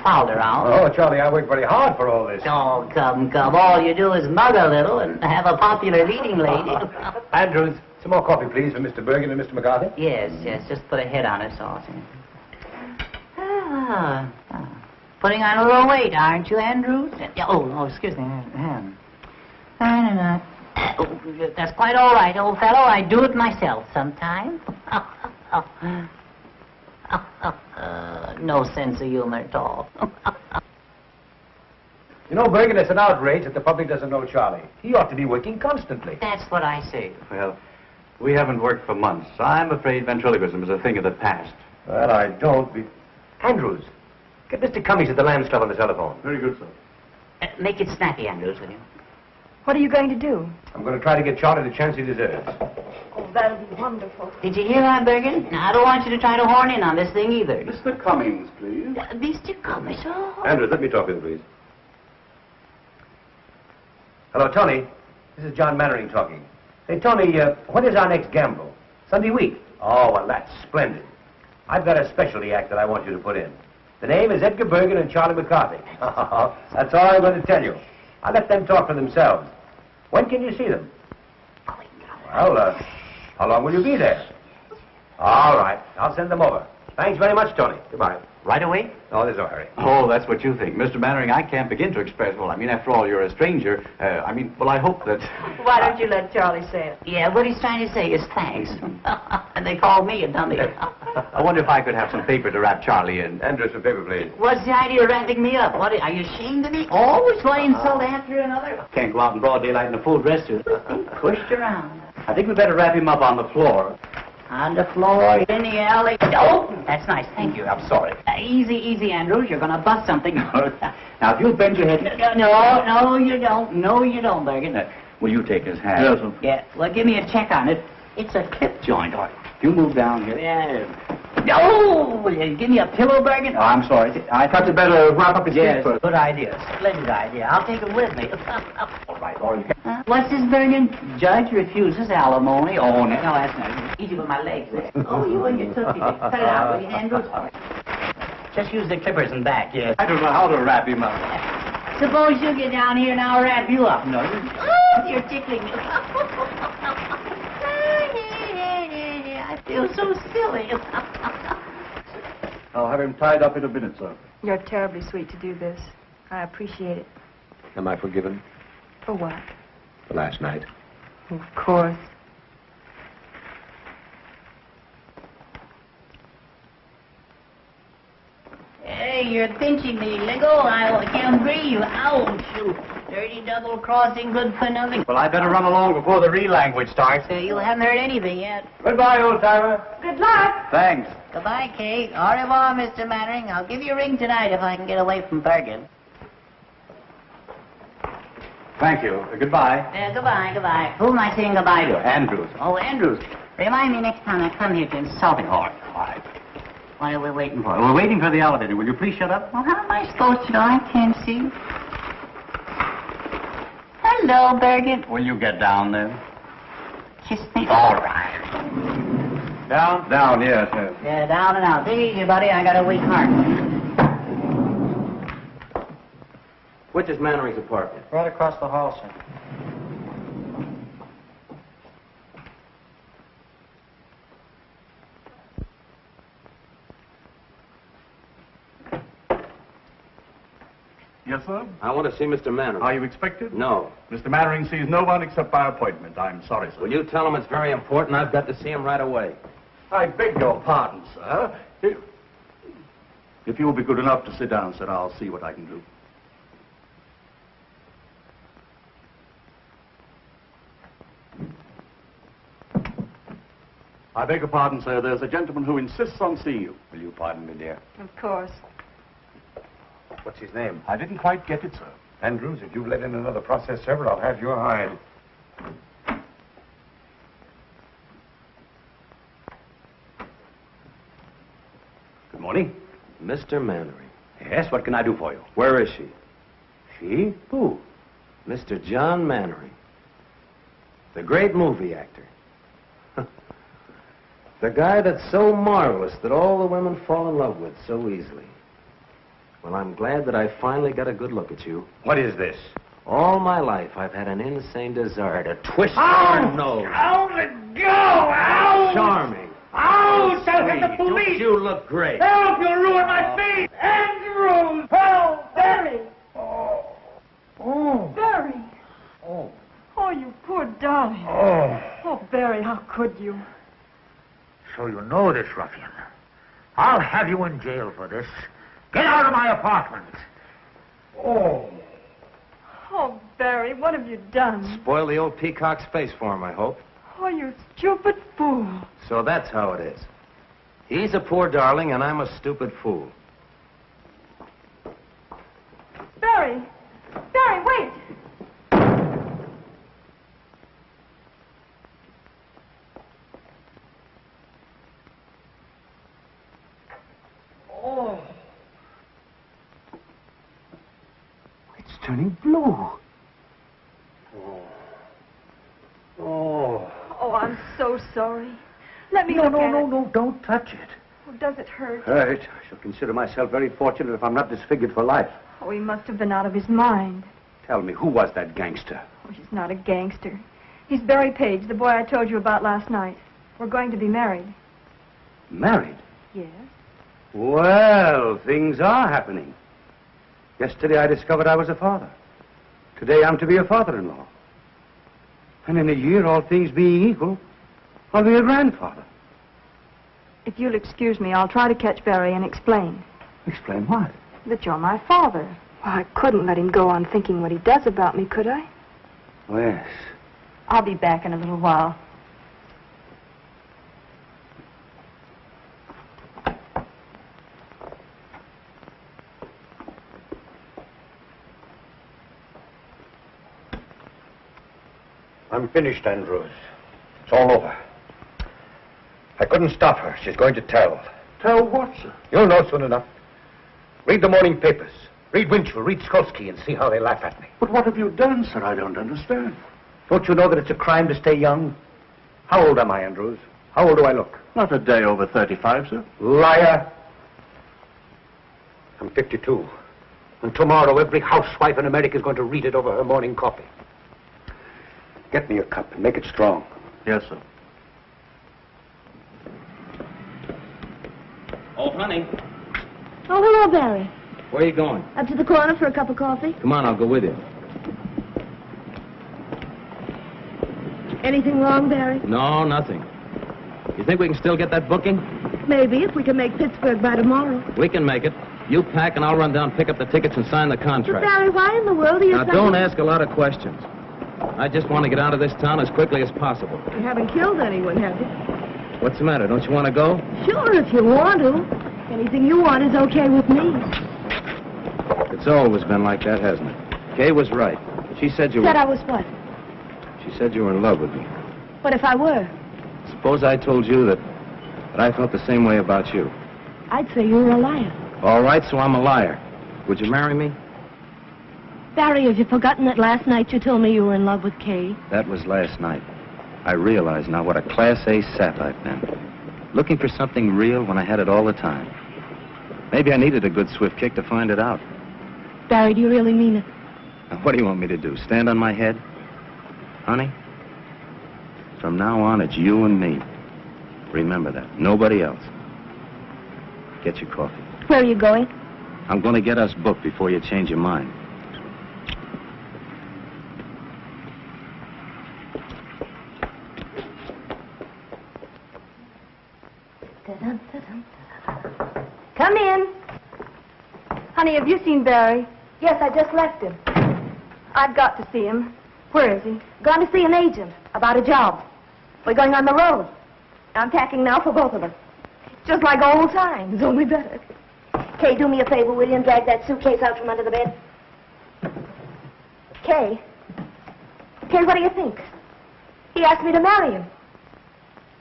fouled around. Oh, Charlie, I worked very hard for all this. Oh, come. All you do is mug a little and have a popular leading lady. Andrews, some more coffee, please, for Mr. Bergen and Mr. McCarthy. Yes, just put a head on it, so. Putting on a little weight, aren't you, Andrews? Oh, excuse me. That's quite all right, old fellow. I do it myself sometimes. No sense of humor at all. You know, Bergen, it's an outrage that the public doesn't know Charlie. He ought to be working constantly. That's what I say. Well, we haven't worked for months. I'm afraid ventriloquism is a thing of the past. Well, I don't be... Andrews, get Mr. Cummings at the Lambs Club on the telephone. Very good, sir. Make it snappy, Andrews, will you? What are you going to do? I'm going to try to get Charlie the chance he deserves. Oh, that'll be wonderful. Did you hear that, Bergen? Now, I don't want you to try to horn in on this thing either. Mr. Cummings, please. Mr. Cummings, oh. Andrews, let me talk with him, please. Hello, Tony. This is John Mannering talking. Hey, Tony, when is our next gamble? Sunday week? Oh, well, that's splendid. I've got a specialty act that I want you to put in. The name is Edgar Bergen and Charlie McCarthy. That's all I'm going to tell you. I'll let them talk for themselves. When can you see them? Well, how long will you be there? All right. I'll send them over. Thanks very much, Tony. Goodbye. Right away? Oh, there's no hurry. Oh, that's what you think. Mr. Mannering, I can't begin to express, after all, you're a stranger. I hope that... Why don't you let Charlie say it? Yeah, what he's trying to say is thanks. And they called me a dummy. I wonder if I could have some paper to wrap Charlie in. Andrew, some paper, please. What's the idea of wrapping me up? What, are you ashamed of me? Always one insult after another? Can't go out in broad daylight in a full dress suit. Pushed around. I think we'd better wrap him up on the floor. On the floor, in the alley. Oh, that's nice. Thank you. I'm sorry. Easy, Andrews. You're going to bust something. Now, if you'll bend your head... No, you don't. No, you don't, Bergen. Will you take his hand? Yes, sir. Yeah, well, give me a check on it. It's a clip joint. If you move down here... Yeah. Oh, will you give me a pillow, Bergen? Oh, I'm sorry. I thought you'd better wrap up his feet first. Good idea. Splendid idea. I'll take it with me. All right, all right. What's this, Bergen? Judge refuses alimony. Oh, no, that's not easy with my legs there. Oh, you and your tootsie. Cut it out, will you, Andrews? Just use the clippers and back, yes. I don't know how to wrap him up. Suppose you get down here and I'll wrap you up. No, you're tickling me. I feel so silly. I'll have him tied up in a minute, sir. You're terribly sweet to do this. I appreciate it. Am I forgiven For what? for last night? Of course. Hey, you're pinching me. Let go. I can't breathe. Ouch. Dirty double crossing, good for nothing. Well, I better run along before the real language starts. You haven't heard anything yet. Goodbye, old-timer. Good luck. Thanks. Goodbye, Kate. Au revoir, Mr. Mannering. I'll give you a ring tonight if I can get away from Bergen. Thank you. Goodbye. Goodbye. Who am I saying goodbye to? Andrews. Oh, Andrews. Remind me next time I come here to insult him. All right. What are we waiting for? We're waiting for the elevator. Will you please shut up? Well, how am I supposed to know? I can't see. Hello, Bergen. Will you get down then? Kiss me. All right. Down? Down, yes. Yeah, down and out. Take it easy, buddy. I got a weak heart. Which is Mannering's apartment? Right across the hall, sir. Yes, sir? I want to see Mr. Mannering. Are you expected? No. Mr. Mannering sees no one except by appointment. I'm sorry, sir. Will you tell him it's very important? I've got to see him right away. I beg your pardon, sir. If you'll be good enough to sit down, sir, I'll see what I can do. I beg your pardon, sir. There's a gentleman who insists on seeing you. Will you pardon me, dear? Of course. What's his name? I didn't quite get it, sir. Andrews, if you let in another process server, I'll have your hide. Good morning. Mr. Mannering. Yes, what can I do for you? Where is she? She? Who? Mr. John Mannering. The great movie actor. The guy that's so marvelous that all the women fall in love with so easily. Well, I'm glad that I finally got a good look at you. What is this? All my life, I've had an insane desire to twist your nose. Ow, let go! Ow! Charming. Ow! Tell him the Don't police! you look great? Help! You'll ruin my feet! Andrews! Help! Barry! Oh. Barry! Oh. Oh, you poor darling. Oh. Oh, Barry, how could you? So you know this ruffian. I'll have you in jail for this. Get out of my apartment. Oh. Oh, Barry, what have you done? Spoil the old peacock's face for him, I hope. Oh, you stupid fool. So that's how it is. He's a poor darling, and I'm a stupid fool. Barry! Barry, wait! Oh. It's turning blue. Oh. Oh. Oh, I'm so sorry. Let me No, look no, at no, it. no, don't touch it. Oh, does it hurt? Hurt. I shall consider myself very fortunate if I'm not disfigured for life. Oh, he must have been out of his mind. Tell me, who was that gangster? Oh, he's not a gangster. He's Barry Page, the boy I told you about last night. We're going to be married. Married? Yes. Well, things are happening. Yesterday I discovered I was a father. Today I'm to be a father-in-law. And in a year, all things being equal, I'll be a grandfather. If you'll excuse me, I'll try to catch Barry and explain. Explain what? That you're my father. Well, I couldn't let him go on thinking what he does about me, could I? Oh, yes. I'll be back in a little while. I'm finished, Andrews. It's all over. I couldn't stop her. She's going to tell. Tell what, sir? You'll know soon enough. Read the morning papers. Read Winchell, read Skolsky, and see how they laugh at me. But what have you done, sir? I don't understand. Don't you know that it's a crime to stay young? How old am I, Andrews? How old do I look? Not a day over 35, sir. Liar. I'm 52. And tomorrow every housewife in America is going to read it over her morning coffee. Get me a cup and make it strong. Yes, sir. Oh, honey, Oh, hello, Barry. where are you going? Up to the corner for a cup of coffee? Come on, I'll go with you. Anything wrong, Barry? No, nothing. You think we can still get that booking? Maybe, if we can make Pittsburgh by tomorrow. We can make it. You pack and I'll run down, pick up the tickets, and sign the But, contract. Barry, why in the world are you... Now, don't ask a lot of questions. I just want to get out of this town as quickly as possible. You haven't killed anyone, have you? What's the matter? Don't you want to go? Sure, if you want to. Anything you want is okay with me. It's always been like that, hasn't it? Kay was right. She said you Said were... I was what? She said you were in love with me. What if I were? Suppose I told you that I felt the same way about you. I'd say you were a liar. All right, so I'm a liar. Would you marry me? Barry, have you forgotten that last night you told me you were in love with Kay? That was last night. I realize now what a Class A sap I've been. Looking for something real when I had it all the time. Maybe I needed a good swift kick to find it out. Barry, do you really mean it? Now, what do you want me to do? Stand on my head? Honey, from now on, it's you and me. Remember that. Nobody else. Get your coffee. Where are you going? I'm going to get us booked before you change your mind. Come in. Honey, have you seen Barry? Yes, I just left him. I've got to see him. Where is he? Gone to see an agent about a job. We're going on the road. I'm packing now for both of us. Just like old times, only better. Kay, do me a favor, will you, and drag that suitcase out from under the bed? Kay? Kay, what do you think? He asked me to marry him.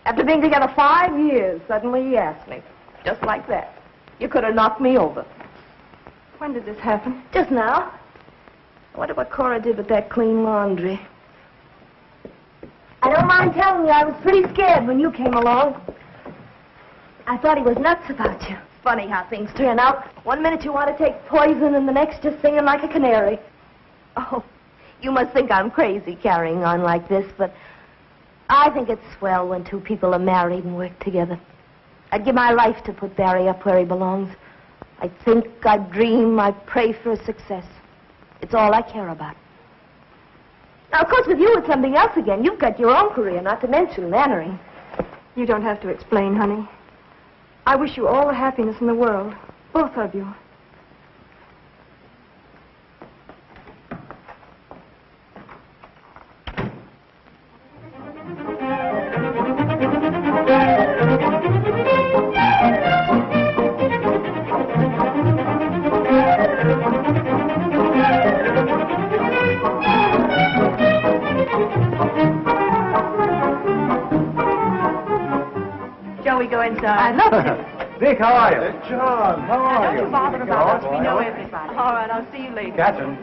After being together 5 years, suddenly he asked me. Just like that. You could have knocked me over. When did this happen? Just now. I wonder what Cora did with that clean laundry. I don't mind telling you, I was pretty scared when you came along. I thought he was nuts about you. Funny how things turn out. 1 minute you want to take poison, and the next just singing like a canary. Oh, you must think I'm crazy carrying on like this, but I think it's swell when two people are married and work together. I'd give my life to put Barry up where he belongs. I think, I dream, I pray for his success. It's all I care about. Now, of course, with you, it's something else again. You've got your own career, not to mention Mannering. You don't have to explain, honey. I wish you all the happiness in the world. Both of you. Shall we go inside? I'd love to. Dick, how are you? John, how are Don't you bother about us. We know everybody. All right, I'll see you later. Catherine,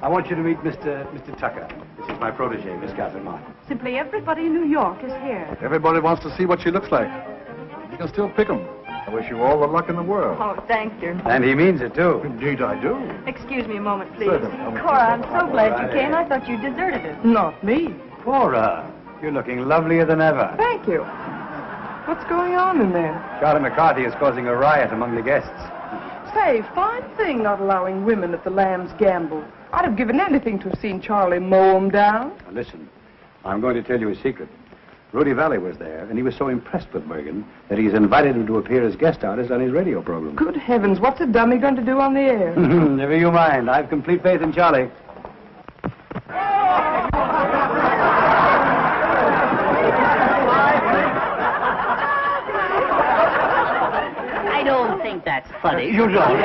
I want you to meet Mr. Tucker. This is my protege, Miss Catherine Martin. Simply everybody in New York is here. Everybody wants to see what she looks like. You can still pick 'em. I wish you all the luck in the world. Oh, thank you. And he means it, too. Indeed, I do. Excuse me a moment, please. Certainly. Cora, I'm so glad you came. I thought you deserted us. Not me. Cora, you're looking lovelier than ever. Thank you. What's going on in there? Charlie McCarthy is causing a riot among the guests. Say, fine thing not allowing women at the Lamb's Gamble. I'd have given anything to have seen Charlie mow 'em down. Now, listen, I'm going to tell you a secret. Rudy Valley was there, and he was so impressed with Bergen that he's invited him to appear as guest artist on his radio program. Good heavens, what's a dummy going to do on the air? Never you mind. I've complete faith in Charlie. I don't think that's funny. You don't.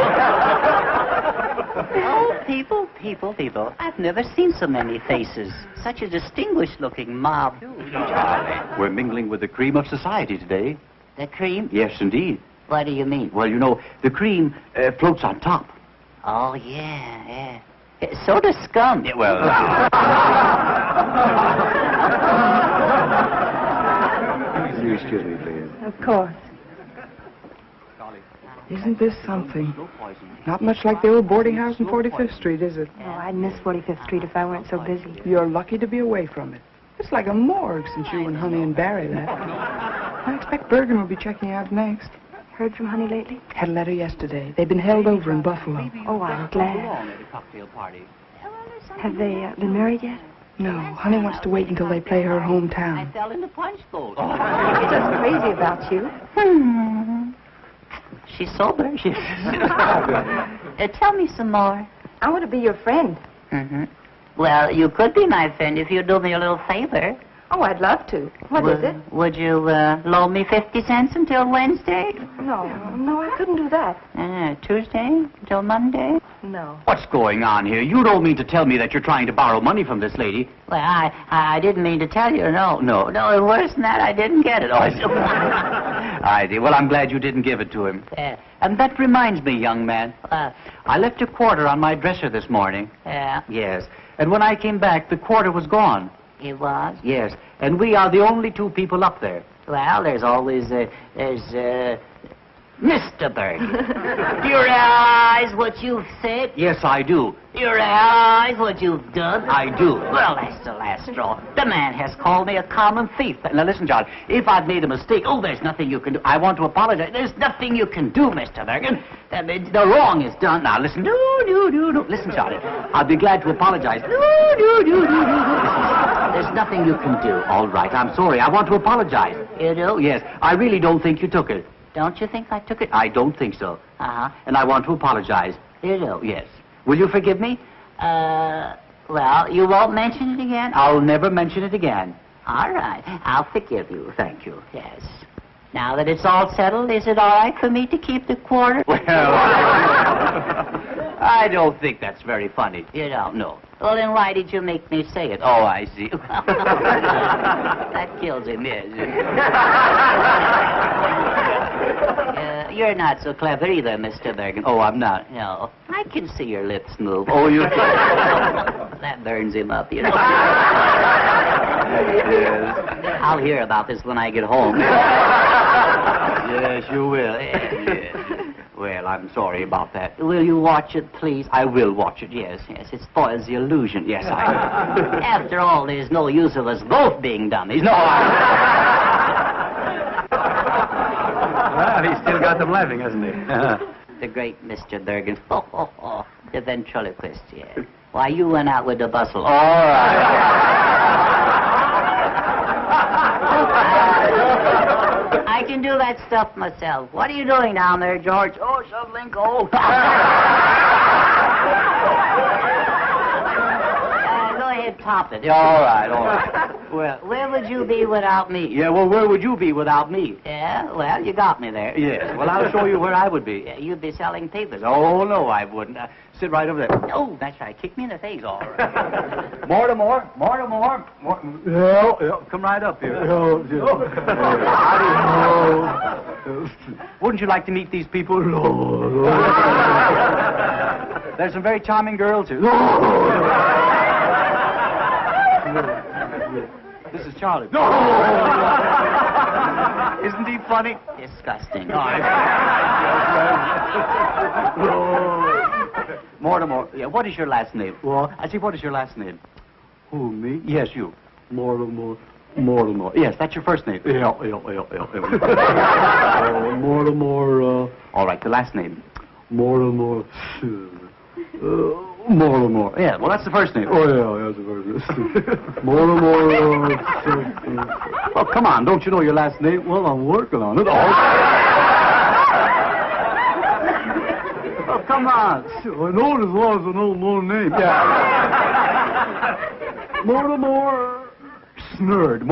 Oh, people. I've never seen so many faces. Such a distinguished-looking mob. We're mingling with the cream of society today. The cream? Yes, indeed. What do you mean? Well, you know, the cream floats on top. Oh, yeah. So does scum. Yeah, well... Excuse me, please. Of course. Isn't this something? Not much like the old boarding house on 45th Street, is it? Oh, I'd miss 45th Street if I weren't so busy. You're lucky to be away from it. It's like a morgue since you and Honey and Barry left. I expect Bergen will be checking out next. Heard from Honey lately? Had a letter yesterday. They've been held over in Buffalo. Oh, I'm glad. At a cocktail party. Have they been married yet? No, Honey wants to wait until they play her hometown. I fell in the punch bowl. She's just crazy about you. She's sober. Tell me some more. I want to be your friend. Mm-hmm. Well, you could be my friend if you'd do me a little favor. Oh, I'd love to. What is it? Would you loan me 50 cents until Wednesday? No, I couldn't do that. Tuesday until Monday? No. What's going on here? You don't mean to tell me that you're trying to borrow money from this lady? Well, I didn't mean to tell you. No. Worse than that, I didn't get it. Oh, I see. Well, I'm glad you didn't give it to him. And that reminds me, young man. I left a quarter on my dresser this morning. Yeah? Yes. And when I came back, the quarter was gone. It was? Yes. And we are the only two people up there. Well, there's always, Mr. Bergen. Do you realize what you've said? Yes, I do. Do you realize what you've done? I do. Well, that's the last straw. The man has called me a common thief. Now, listen, John, if I've made a mistake, there's nothing you can do. I want to apologize. There's nothing you can do, Mr. Bergen. The wrong is done. Now, listen. No. Listen, Charlie, I'll be glad to apologize. No. There's nothing you can do. All right, I'm sorry. I want to apologize. You do? Yes, I really don't think you took it. Don't you think I took it? I don't think so. Uh-huh. And I want to apologize. You do? Yes. Will you forgive me? Well, you won't mention it again? I'll never mention it again. All right. I'll forgive you. Thank you. Yes. Now that it's all settled, is it all right for me to keep the quarter? Well, I don't think that's very funny. You don't know. Well, then why did you make me say it? Oh, I see. That kills him, yes. You're not so clever either, Mr. Bergen. Oh, I'm not. No. I can see your lips move. Oh, you... That burns him up, you know. Yes. I'll hear about this when I get home. Yes, you will. Yes. Well, I'm sorry about that. Will you watch it, please? I will watch it, yes. Yes, it spoils the illusion. Yes, I will. After all, there's no use of us both being dummies. No, Well, he's still got them laughing, hasn't he? The great Mr. Bergen. The ventriloquist, yes. Why, you went out with the bustle. All right. I can do that stuff myself. What are you doing down there, George? Oh, shoveling coal. Go ahead, top it. All right. Well, where would you be without me? Yeah, well, where would you be without me? Yeah, well, you got me there. Yes, well, I'll show you where I would be. You'd be selling papers. Oh, no, I wouldn't. Sit right over there. Oh, that's right. Kick me in the face. All right. Mortimer. Yeah, come right up here. Wouldn't you like to meet these people? There's some very charming girls here. This is Charlie. Isn't he funny? Disgusting. Mortimer, yeah, what is your last name? Well, I see, what is your last name? Who, me? Yes, you. Mortimer. Yes, that's your first name. Yeah. Mortimer, all right, the last name. Mortimer. Mortimer. Yeah, well, that's the first name. Oh, yeah, that's the first name. Mortimer. Oh, come on, don't you know your last name? Well, I'm working on it. Oh, come on. I know it as long as I know my name. Yeah. Mortimer Snurd.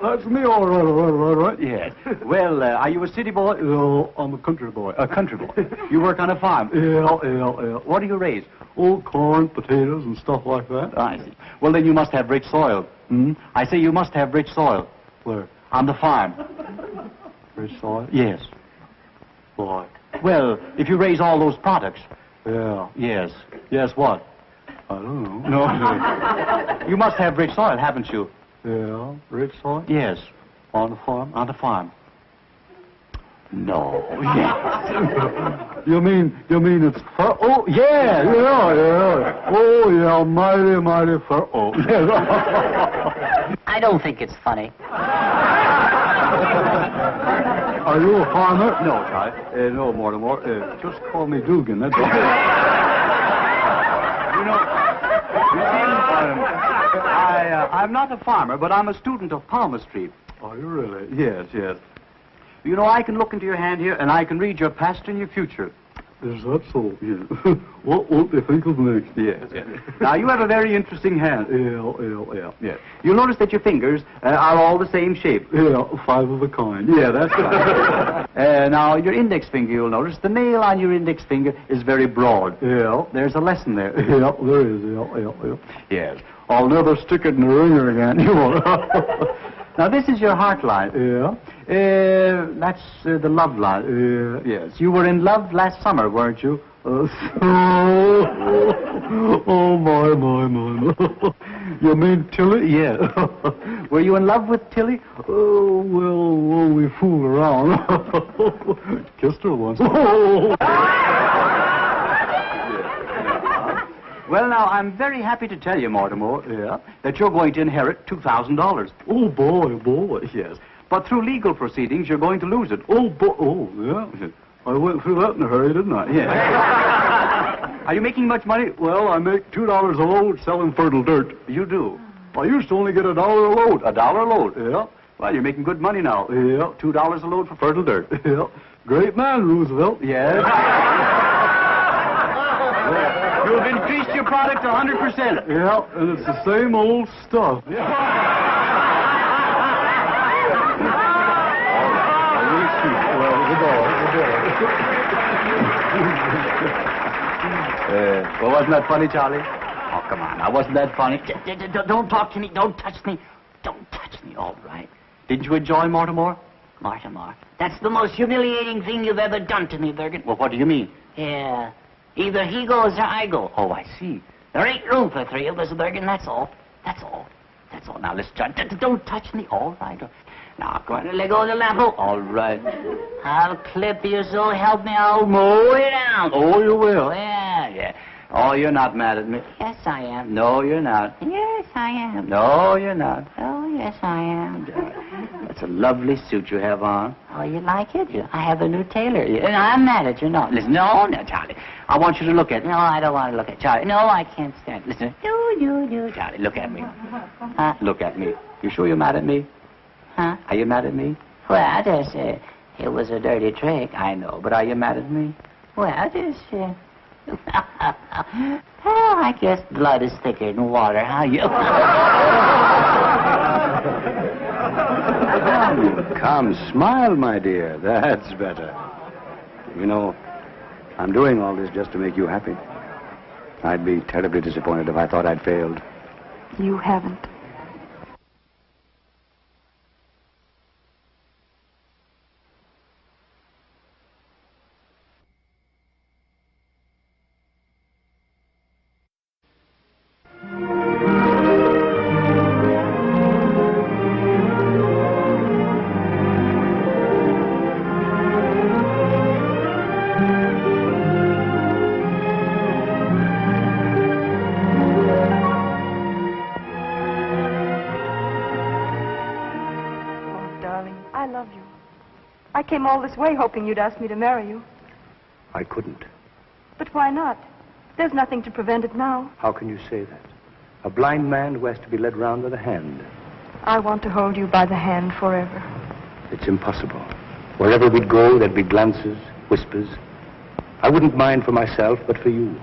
That's me, all right. Yes. Well, are you a city boy? No, I'm a country boy. A country boy. You work on a farm? Yeah. What do you raise? Oh, corn, potatoes, and stuff like that. I see. Well, then you must have rich soil. I say you must have rich soil. Where? On the farm. Rich soil? Yes. Boy. Well, if you raise all those products. Yeah. Yes. Yes, what? I don't know. No. You must have rich soil, haven't you? Yeah, rich soil? Yes. On the farm? On the farm. No. Yes. You mean it's fur? Oh, yeah. Oh, yeah, mighty fur. Oh, yes. I don't think it's funny. Are you a farmer? No, Charlie. No, Mortimer. Just call me Dugan. That's all. I'm not a farmer, but I'm a student of palmistry. Are you really? Yes. You know, I can look into your hand here, and I can read your past and your future. Is that so? Yes. What won't they think of next? Yes. Now, you have a very interesting hand. Yeah. You'll notice that your fingers are all the same shape. Yeah, 5 of a kind. Yeah, that's right. Now, your index finger, you'll notice, the nail on your index finger is very broad. Yeah. There's a lesson there. Yeah, there is. Yeah. Yes. I'll never stick it in the ringer again. You won't. Now, this is your heart line. Yeah. That's the love line. Yes. You were in love last summer, weren't you? Oh, my. You mean Tilly? Yeah. Were you in love with Tilly? Oh, well, we fooled around. Kissed her once. Well, now, I'm very happy to tell you, Mortimer, that you're going to inherit $2,000. Oh, boy, yes. But through legal proceedings, you're going to lose it. Oh, boy, yeah. I went through that in a hurry, didn't I? Yeah. Are you making much money? Well, I make $2 a load selling fertile dirt. You do? I used to only get $1 a load. $1 a load? Yeah. Well, you're making good money now. Yeah. $2 a load for fertile dirt. Yeah. Great man, Roosevelt. Yes. You've increased your product 100%. Yeah, and it's the same old stuff. Well, wasn't that funny, Charlie? Oh, come on. Now, wasn't that funny? Don't talk to me. Don't touch me. Don't touch me. All right. Didn't you enjoy Mortimer? Mortimer, that's the most humiliating thing you've ever done to me, Bergen. Well, what do you mean? Yeah. Either he goes or I go. Oh, I see. There ain't room for three of us, Bergen. That's all. That's all. That's all. Now, listen, John. Don't touch me. All right. Now, I'm going to let go of the lamp. All right. I'll clip you, so help me. I'll mow it down. Oh, you will? Yeah. Oh, you're not mad at me. Yes, I am. No, you're not. Yes, I am. No, you're not. Oh, yes, I am. That's a lovely suit you have on. Oh, you like it? I have a new tailor. I'm mad at you. No, listen. No, Charlie. I want you to look at me. No, I don't want to look at Charlie. No, I can't stand it. Listen. No. Charlie, look at me. Huh? Look at me. You sure you're mad at me? Huh? Are you mad at me? Well, it was a dirty trick. I know, but are you mad at me? Well, well, I guess blood is thicker than water, huh? Come, smile, my dear. That's better. You know, I'm doing all this just to make you happy. I'd be terribly disappointed if I thought I'd failed. You haven't. I came all this way hoping you'd ask me to marry you. I couldn't. But why not? There's nothing to prevent it now. How can you say that? A blind man who has to be led round with a hand. I want to hold you by the hand forever. It's impossible. Wherever we'd go, there'd be glances, whispers. I wouldn't mind for myself, but for you.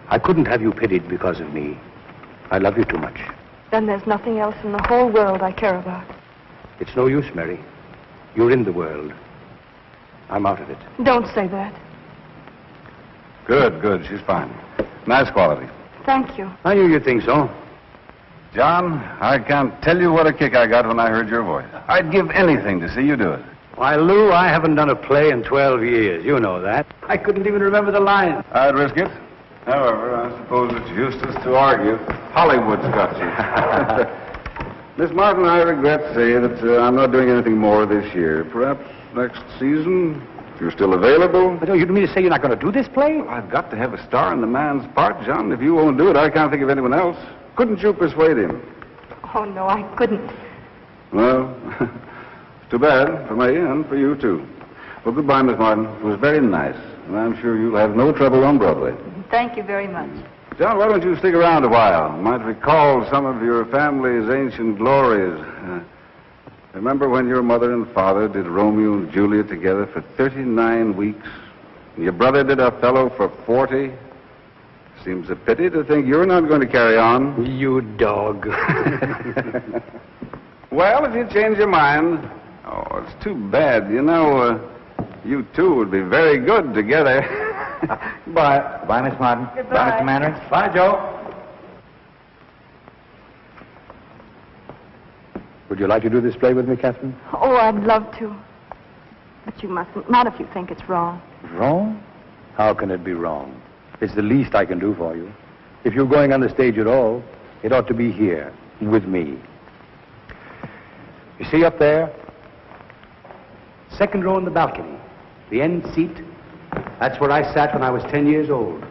I couldn't have you pitied because of me. I love you too much. Then there's nothing else in the whole world I care about. It's no use, Mary. You're in the world. I'm out of it. Don't say that. Good. She's fine. Nice quality. Thank you. I knew you'd think so. John, I can't tell you what a kick I got when I heard your voice. I'd give anything to see you do it. Why, Lou, I haven't done a play in 12 years. You know that. I couldn't even remember the lines. I'd risk it. However, I suppose it's useless to argue. Hollywood's got you. Miss Martin, I regret to say that I'm not doing anything more this year. Perhaps next season, if you're still available. But you don't mean to say you're not going to do this play? Well, I've got to have a star in the man's part, John. If you won't do it, I can't think of anyone else. Couldn't you persuade him? Oh, no, I couldn't. Well, it's too bad for me and for you, too. Well, goodbye, Miss Martin. It was very nice, and I'm sure you'll have no trouble on Broadway. Thank you very much. John, why don't you stick around a while? Might recall some of your family's ancient glories. Remember when your mother and father did Romeo and Juliet together for 39 weeks? And your brother did Othello for 40? Seems a pity to think you're not going to carry on. You dog. Well, if you change your mind... Oh, it's too bad. You know, you two would be very good together. Bye. Goodbye, Miss Martin. Goodbye. Bye, Mr. Manners. Bye, Joe. Would you like to do this play with me, Catherine? Oh, I'd love to. But you mustn't. Not if you think it's wrong. Wrong? How can it be wrong? It's the least I can do for you. If you're going on the stage at all, It ought to be here, with me. You see up there? Second row in the balcony. The end seat. That's where I sat when I was 10 years old.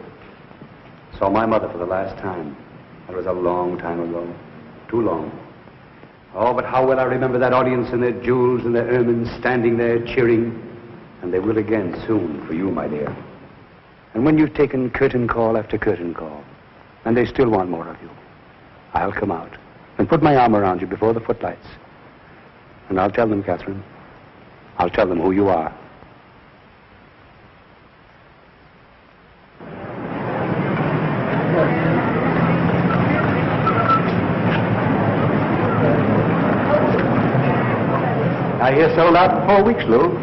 Saw my mother for the last time. That was a long time ago. Too long. Oh, but how well I remember that audience and their jewels and their ermines standing there cheering. And they will again soon for you, my dear. And when you've taken curtain call after curtain call, and they still want more of you, I'll come out and put my arm around you before the footlights. And I'll tell them, Catherine, I'll tell them who you are. I hear sold out for 4 weeks, Lou.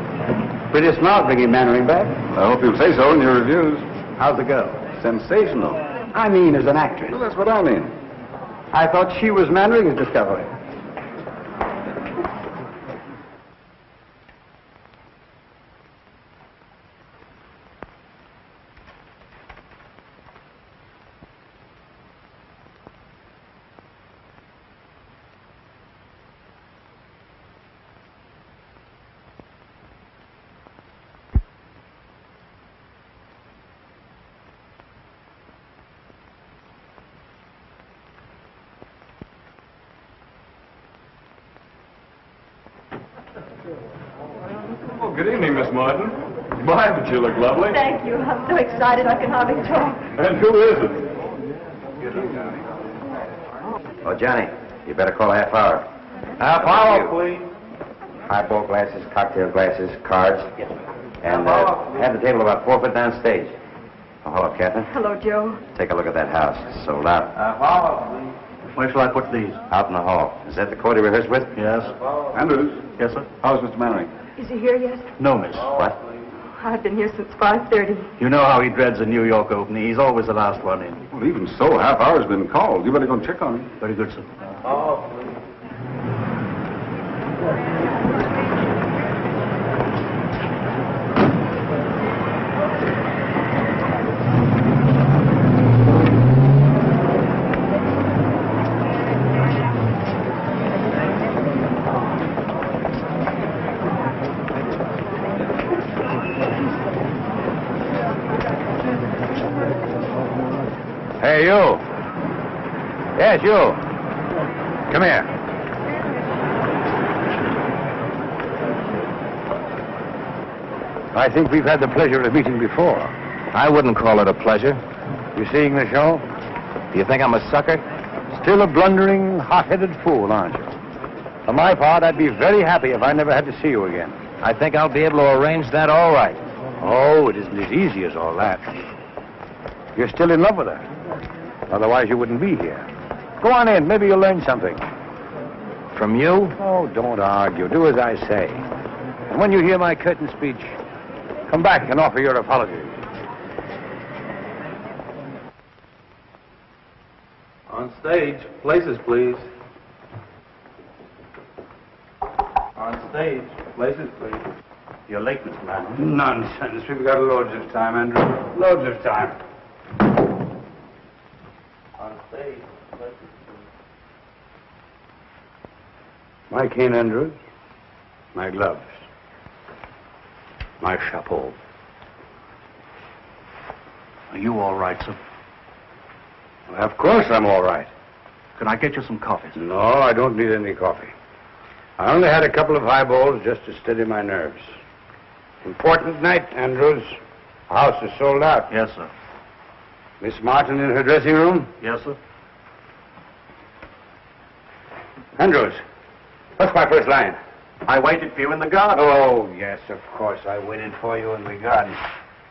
Pretty smart bringing Mannering back. I hope you'll say so in your reviews. How's the girl? Sensational. I mean, as an actress. Well, that's what I mean. I thought she was Mannering's discovery. Oh, good evening, Miss Martin. My, but you look lovely. Thank you. I'm so excited I can hardly talk. And who is it? Oh, Johnny, you better call a half hour. Half hour, please. Highball glasses, cocktail glasses, cards. And have the table about 4 foot down stage. Oh, hello, Catherine. Hello, Joe. Take a look at that house. It's sold out. Half hour, please. Where shall I put these? Out in the hall. Is that the court he rehearsed with? Yes. Andrews. Yes, sir? How's Mr. Mannering? Is he here yet? No, miss. What? I've been here since 5:30. You know how he dreads a New York opening. He's always the last one in. Well, even so, half hour's been called. You better go and check on him. Very good, sir. Hey, you. Yes, you. Come here. I think we've had the pleasure of meeting before. I wouldn't call it a pleasure. You seeing the show? Do you think I'm a sucker? Still a blundering, hot-headed fool, aren't you? For my part, I'd be very happy if I never had to see you again. I think I'll be able to arrange that all right. Oh, it isn't as easy as all that. You're still in love with her. Otherwise, you wouldn't be here. Go on in. Maybe you'll learn something. From you? Oh, don't argue. Do as I say. And when you hear my curtain speech, come back and offer your apologies. On stage. Places, please. On stage. Places, please. You're late, Mr. Manning. Nonsense. We've got loads of time, Andrew. Loads of time. On stage. Places, please. My cane, Andrews. My gloves. My chapeau. Are you all right, sir? Well, of course I'm all right. Can I get you some coffee, sir? No, I don't need any coffee. I only had a couple of highballs just to steady my nerves. Important night, Andrews. The house is sold out. Yes, sir. Miss Martin in her dressing room? Yes, sir. Andrews, what's my first line? I waited for you in the garden. Oh, yes, of course. I waited for you in the garden.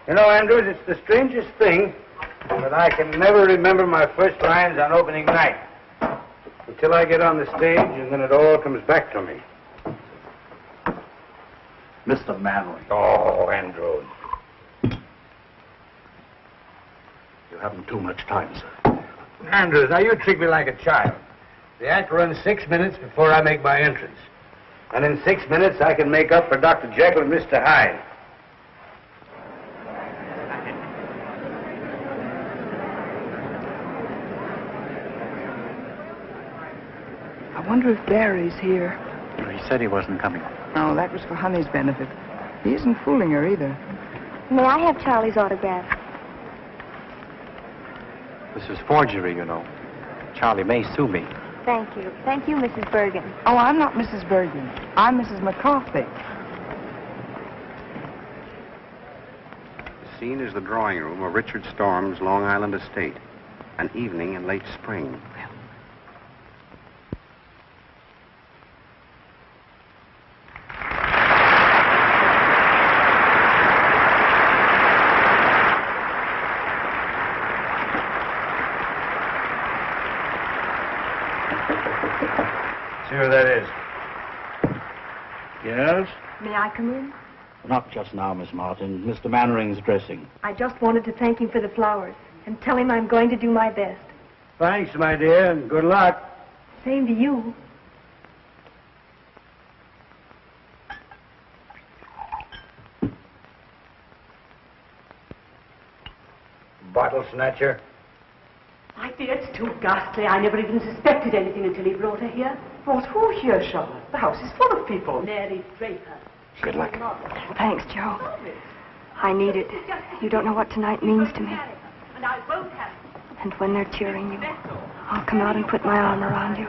You know, Andrews, it's the strangest thing that I can never remember my first lines on opening night. Until I get on the stage, and then it all comes back to me. Mr. Mannering. Oh, Andrews. You haven't too much time, sir. Andrews, now you treat me like a child. The act runs 6 minutes before I make my entrance. And in 6 minutes, I can make up for Dr. Jekyll and Mr. Hyde. I wonder if Barry's here. He said he wasn't coming. Oh, that was for Honey's benefit. He isn't fooling her either. May I have Charlie's autograph? This is forgery, you know. Charlie may sue me. Thank you. Thank you, Mrs. Bergen. Oh, I'm not Mrs. Bergen. I'm Mrs. McCarthy. The scene is the drawing room of Richard Storm's Long Island estate. An evening in late spring. See who that is. Yes? May I come in? Not just now, Miss Martin. Mr. Mannering's dressing. I just wanted to thank him for the flowers and tell him I'm going to do my best. Thanks, my dear, and good luck. Same to you. Bottle snatcher. My dear, it's too ghastly. I never even suspected anything until he brought her here. Brought who here, Charlotte? The house is full of people. Mary Draper. Good luck. Thanks, Joe. I need it. You don't know what tonight means to me. And I won't have it. And when they're cheering you, I'll come out and put my arm around you.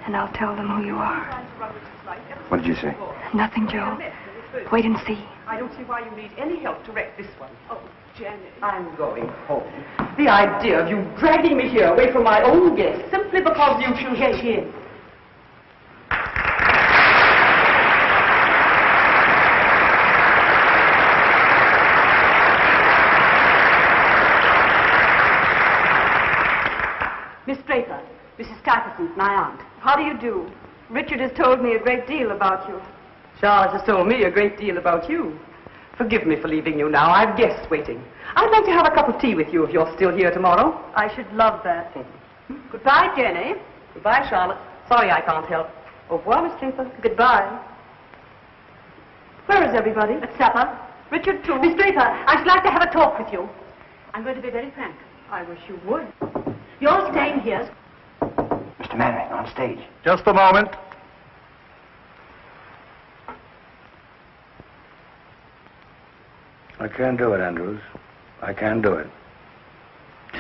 And I'll tell them who you are. What did you say? Nothing, Joe. Wait and see. I don't see why you need any help to wreck this one. Oh, Janet. I'm going home. The idea of you dragging me here away from my own guests simply because you choose to get in. Miss Draper, Mrs. Stuyvesant, my aunt. How do you do? Richard has told me a great deal about you. Charlotte has told me a great deal about you. Forgive me for leaving you now. I've guests waiting. I'd like to have a cup of tea with you if you're still here tomorrow. I should love that. Goodbye, Jenny. Goodbye, Charlotte. Sorry I can't help. Au revoir, Miss Draper. Goodbye. Where is everybody? At supper. Richard, too. Miss Draper, I should like to have a talk with you. I'm going to be very frank. I wish you would. You're staying here. Mr. Mannering, on stage. Just a moment. I can't do it, Andrews. I can't do it.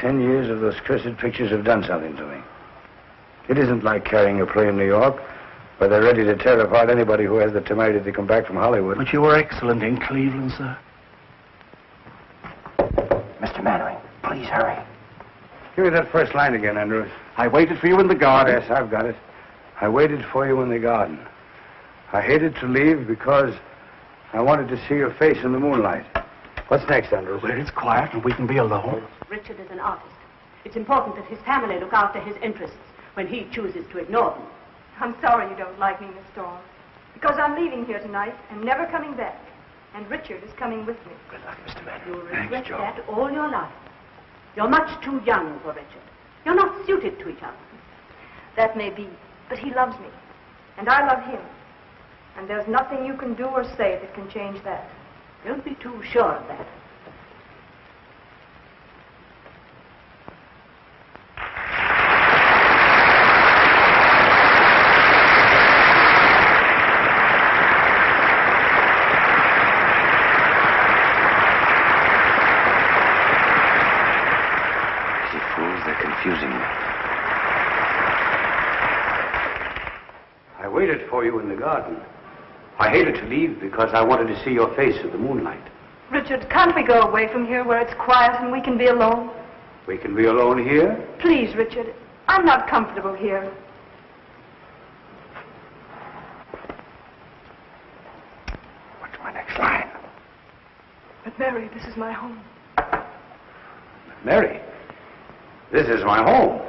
10 years of those cursed pictures have done something to me. It isn't like carrying a play in New York, where they're ready to tear apart anybody who has the temerity to come back from Hollywood. But you were excellent in Cleveland, sir. Mr. Mannering, please hurry. Give me that first line again, Andrews. I waited for you in the garden. Yes, I've got it. I waited for you in the garden. I hated to leave because I wanted to see your face in the moonlight. What's next, Andrews? Where it's quiet and we can be alone. Richard is an artist. It's important that his family look after his interests when he chooses to ignore them. I'm sorry you don't like me, Miss Storm. Because I'm leaving here tonight and never coming back. And Richard is coming with me. Good luck, Mr. Mannering. You'll regret that all your life. You're much too young for Richard. You're not suited to each other. That may be, but he loves me. And I love him. And there's nothing you can do or say that can change that. Don't be too sure of that. Confusing me. I waited for you in the garden. I hated to leave because I wanted to see your face in the moonlight. Richard, can't we go away from here where it's quiet and we can be alone? We can be alone here? Please, Richard. I'm not comfortable here. What's my next line? But, Mary, this is my home. Mary, this is my home.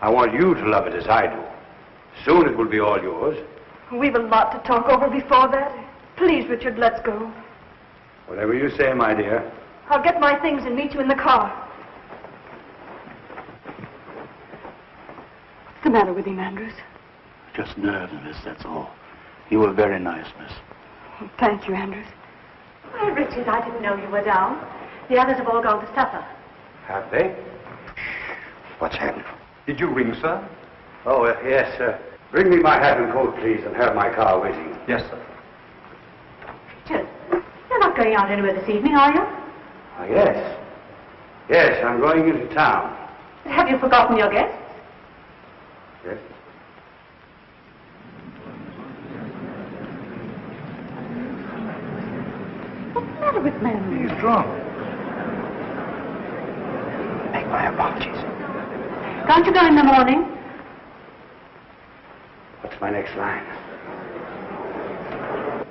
I want you to love it as I do. Soon it will be all yours. We've a lot to talk over before that. Please, Richard, let's go. Whatever you say, my dear. I'll get my things and meet you in the car. What's the matter with him, Andrews? Just nervousness, that's all. You were very nice, miss. Thank you, Andrews. Oh, Richard, I didn't know you were down. The others have all gone to supper. Have they? What's happened? Did you ring, sir? Oh, yes, sir. Bring me my hat and coat, please, and have my car waiting. Yes, sir. Richard, you're not going out anywhere this evening, are you? Ah, yes. Yes, I'm going into town. Have you forgotten your guests? Yes? What's the matter with Mary? He's drunk. Make my apologies. Can't you go in the morning? What's my next line?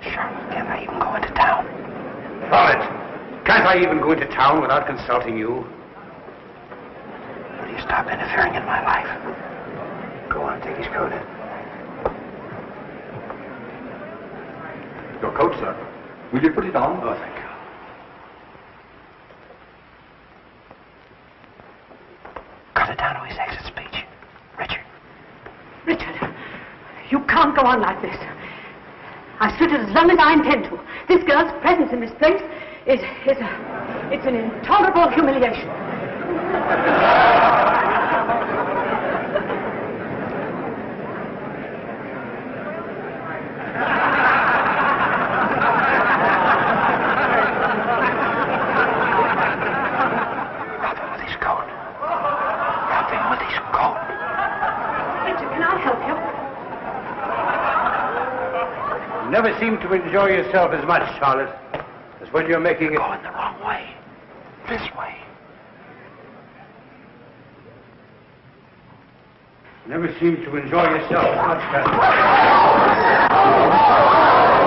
Charlotte, can't I even go into town? Charlotte, can't I even go into town without consulting you? Will you stop interfering in my life? Go on, take his coat. Your coat, sir. Will you put it on? Oh, thank you. Cut it down to his exit speech. Richard. Richard, you can't go on like this. I've stood it as long as I intend to. This girl's presence in this place it's an intolerable humiliation. You never seem to enjoy yourself as much, Charlotte, as when you're making it... Going the wrong way. This way. You never seem to enjoy yourself as much, Catherine.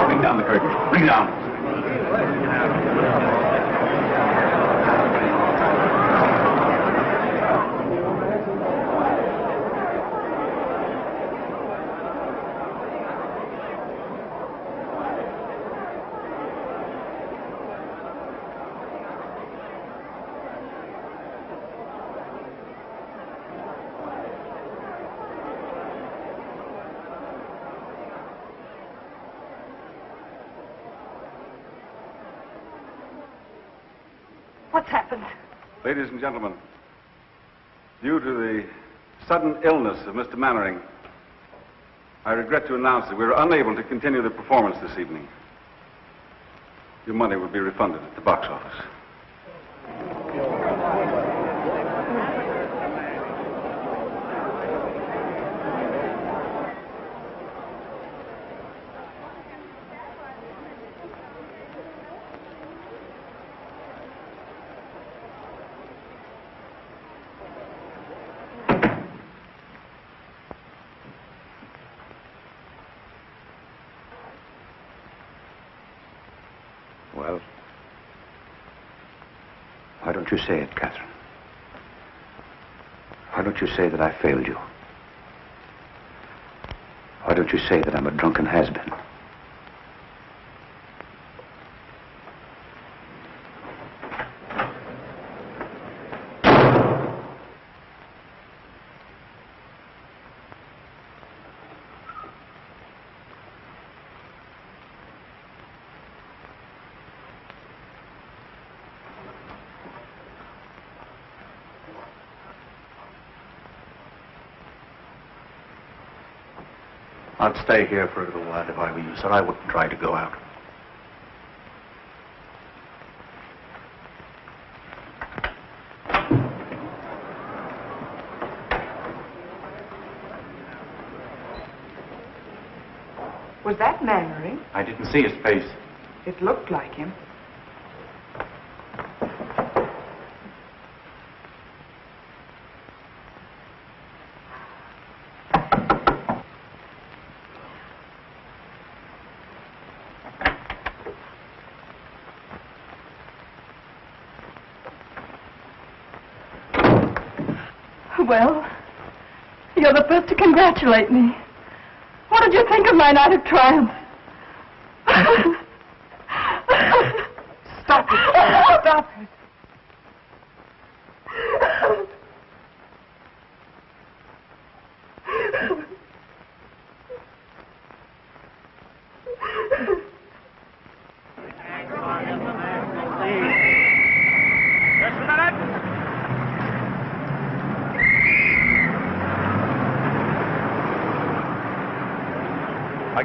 Bring down the curtain. Bring down. What's happened? Ladies and gentlemen, due to the sudden illness of Mr. Mannering, I regret to announce that we're unable to continue the performance this evening. Your money will be refunded at the box office. Well, why don't you say it, Catherine? Why don't you say that I failed you? Why don't you say that I'm a drunken has-been? I'd stay here for a little while if I were you, sir. I wouldn't try to go out. Was that Mannering? I didn't see his face. It looked like him. Well, you're the first to congratulate me. What did you think of my night of triumph? Stop it. Stop it.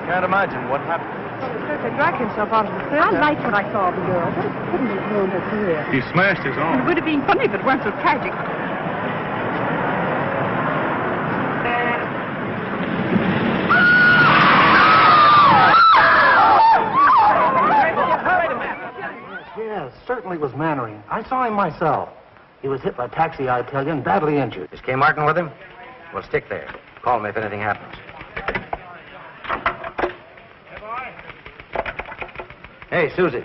Can't imagine what happened. He drank himself out of the theater. I liked what I saw of the girl. What a pity it ruined her career. He smashed his It arm. would have been funny if it weren't so tragic. Yes, certainly was Mannering. I saw him myself. He was hit by a taxi, I tell you, and badly injured. Is Kay Martin with him? Well, stick there. Call me if anything happens. Hey, Susie.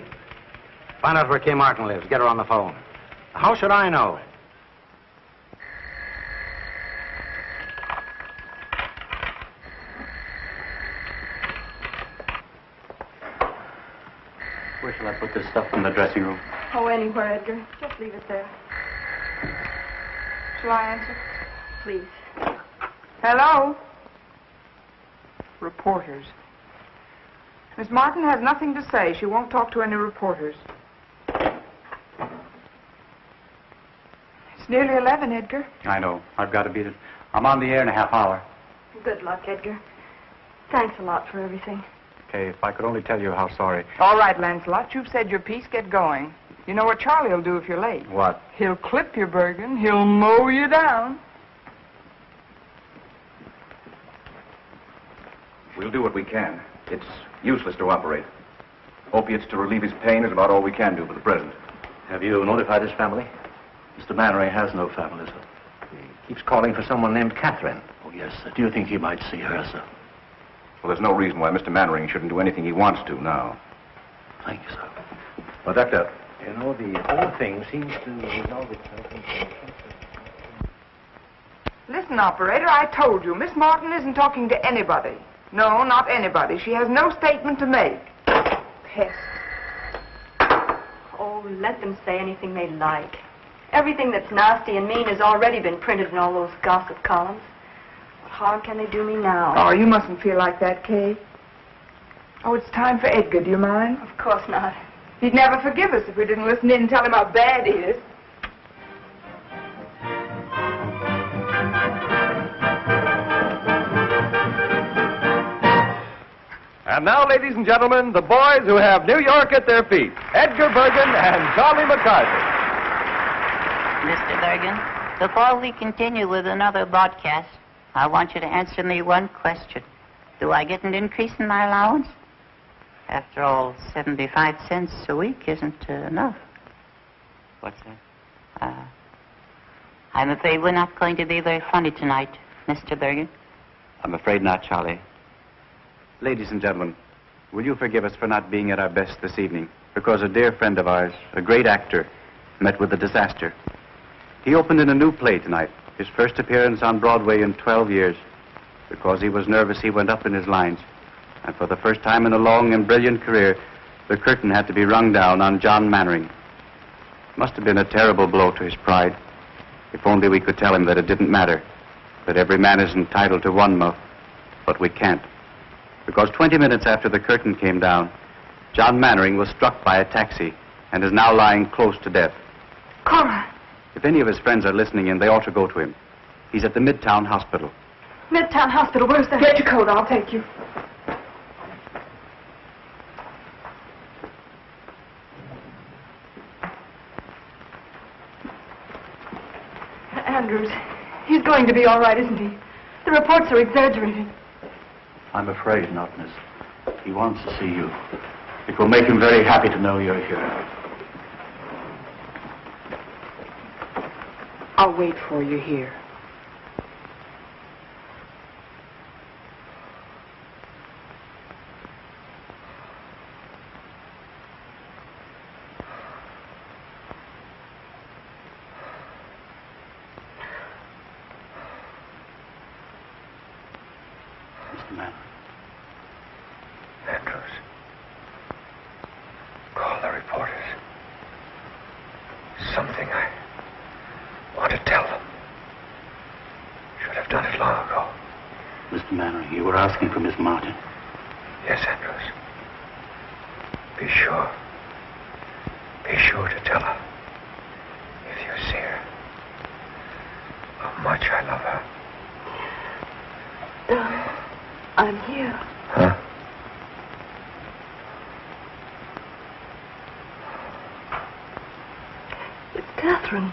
Find out where Kay Martin lives. Get her on the phone. How should I know? Where shall I put this stuff in the dressing room? Oh, anywhere, Edgar. Just leave it there. Shall I answer? Please. Hello? Reporters. Miss Martin has nothing to say. She won't talk to any reporters. It's nearly 11, Edgar. I know. I've got to beat it. I'm on the air in a half hour. Good luck, Edgar. Thanks a lot for everything. Okay, if I could only tell you how sorry. All right, Lancelot. You've said your piece. Get going. You know what Charlie will do if you're late. What? He'll clip you, Bergen. He'll mow you down. We'll do what we can. It's useless to operate. Opiates to relieve his pain is about all we can do for the present. Have you notified his family? Mr. Mannering has no family, sir. He keeps calling for someone named Catherine. Oh, yes, sir. Do you think he might see her, sir? Well, there's no reason why Mr. Mannering shouldn't do anything he wants to now. Thank you, sir. Well, Doctor. You know, the whole thing seems to resolve itself into... Listen, operator, I told you, Miss Martin isn't talking to anybody. No, not anybody. She has no statement to make. Pest. Oh, let them say anything they like. Everything that's nasty and mean has already been printed in all those gossip columns. What harm can they do me now? Oh, you mustn't feel like that, Kay. Oh, it's time for Edgar. Do you mind? Of course not. He'd never forgive us if we didn't listen in and tell him how bad he is. And now, ladies and gentlemen, the boys who have New York at their feet, Edgar Bergen and Charlie McCarthy. Mr. Bergen, before we continue with another broadcast, I want you to answer me one question. Do I get an increase in my allowance? After all, 75 cents a week isn't enough. What's that? I'm afraid we're not going to be very funny tonight, Mr. Bergen. I'm afraid not, Charlie. Ladies and gentlemen, will you forgive us for not being at our best this evening? Because a dear friend of ours, a great actor, met with a disaster. He opened in a new play tonight, his first appearance on Broadway in 12 years. Because he was nervous, he went up in his lines. And for the first time in a long and brilliant career, the curtain had to be rung down on John Mannering. Must have been a terrible blow to his pride. If only we could tell him that it didn't matter, that every man is entitled to one mouth, but we can't. Because 20 minutes after the curtain came down, John Mannering was struck by a taxi and is now lying close to death. Cora! If any of his friends are listening in, they ought to go to him. He's at the Midtown Hospital. Midtown Hospital, where's that? Get your coat, I'll take you. Andrews, he's going to be all right, isn't he? The reports are exaggerating. I'm afraid not, miss. He wants to see you. It will make him very happy to know you're here. I'll wait for you here. Mr. Mann. Andrews. Call the reporters. Something I want to tell them. Should have done it long ago. Mr. Mannering, you were asking for Miss Martin. Yes, Andrews. Be sure. Be sure to tell her. If you see her. How much I love her. I'm here. Huh? Catherine.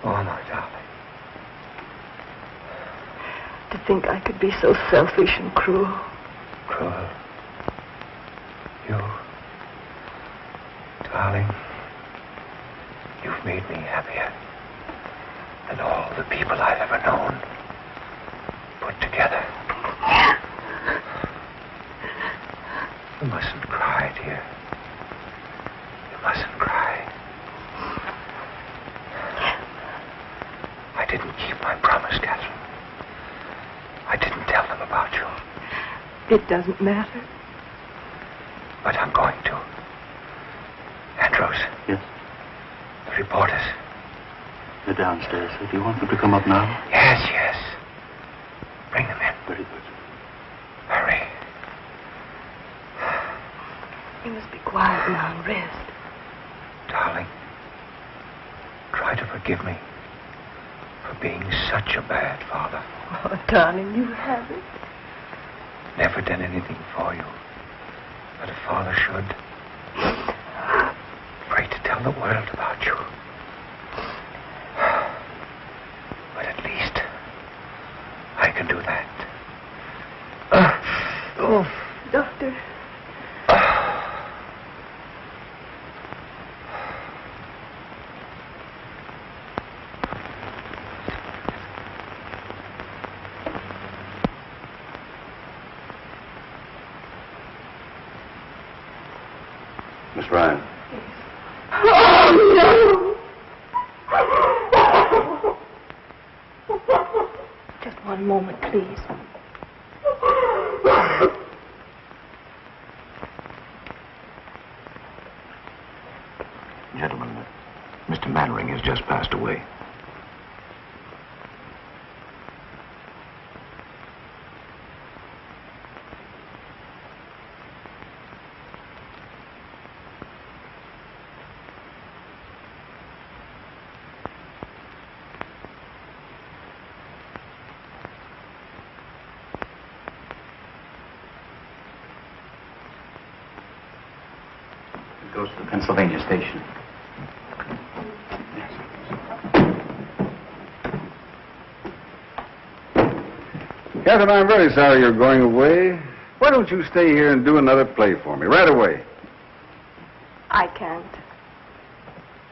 Oh, my darling. To think I could be so selfish and cruel. Cruel. You. Darling. You've made me happier than all the people I've ever known put together. You mustn't cry, dear. You mustn't cry. I didn't keep my promise, Catherine. I didn't tell them about you. It doesn't matter. But I'm going to. Andrews. Yes? The reporters. They're downstairs. Do you want them to come up now? Yes, yes. Bring them in. Very good. Hurry. You must be quiet now and rest. Darling, try to forgive me for being such a bad father. Oh, darling, you haven't. Never done anything for you that a father should. Afraid to tell the world about you. But at least I can do that. Doctor. Miss Ryan. Oh, no! Just one moment, please. Gentlemen, Mr. Mannering has just passed away. It goes to the Pennsylvania station. Catherine, I'm very sorry you're going away. Why don't you stay here and do another play for me, right away? I can't.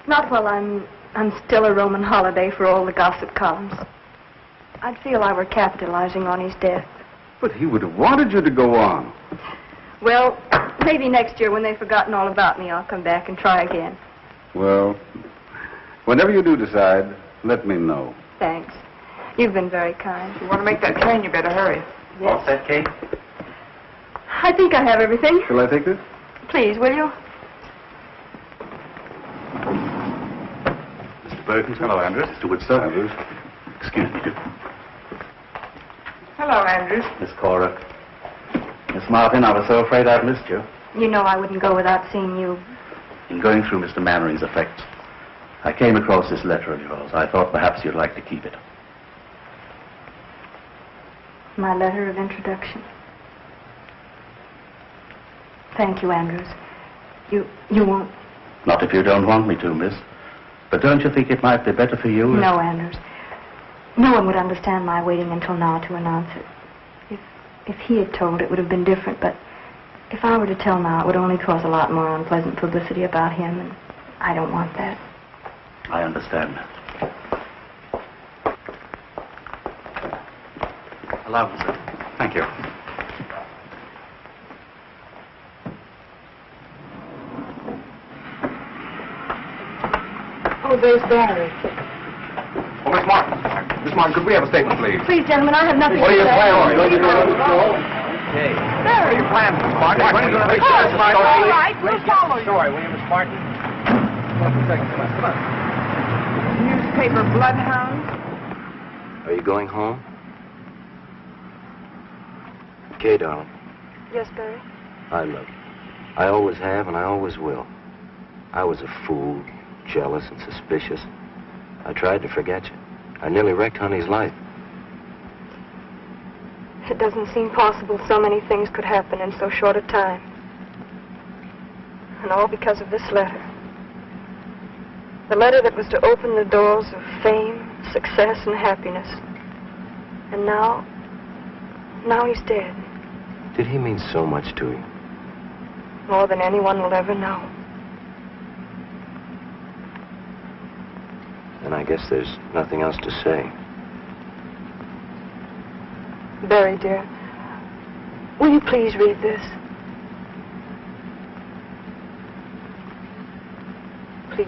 Not while I'm still a Roman holiday for all the gossip columns. I'd feel I were capitalizing on his death. But he would have wanted you to go on. Well, maybe next year when they've forgotten all about me, I'll come back and try again. Well, whenever you do decide, let me know. Thanks. You've been very kind. If you want to make that train, you better hurry. All set, Kate? I think I have everything. Shall I take this? Please, will you? Mr. Perkins. Hello, Andrews. Mr. Woodstock. Andrews. Excuse me. Hello, Andrews. Miss Cora. Miss Martin, I was so afraid I'd missed you. You know I wouldn't go without seeing you. In going through Mr. Mannering's effects, I came across this letter of yours. I thought perhaps you'd like to keep it. My letter of introduction. Thank you, Andrews. You won't... Not if you don't want me to, miss. But don't you think it might be better for you? No, Andrews. No one would understand my waiting until now to announce it. If he had told, it would have been different, but if I were to tell now, it would only cause a lot more unpleasant publicity about him, and I don't want that. I understand. Allow me, sir. Thank you. Oh, there's Barry. Oh, Miss Martin. Miss Martin, could we have a statement, please? Please, gentlemen, I have nothing What to are your say. plans? Please, Okay. What are your plans, Miss Martin? When are you going to make Oh, sure all right, we'll follow you. Sorry, will you, Miss Martin? Come on. Newspaper bloodhound. Are you going home? Kay, darling, Yes, Barry? I love you. I always have, and I always will. I was a fool, jealous and suspicious. I tried to forget you. I nearly wrecked Honey's life. It doesn't seem possible so many things could happen in so short a time. And all because of this letter. The letter that was to open the doors of fame, success, and happiness. And now he's dead. Did he mean so much to you? More than anyone will ever know. And I guess there's nothing else to say. Barry, dear, will you please read this? Please.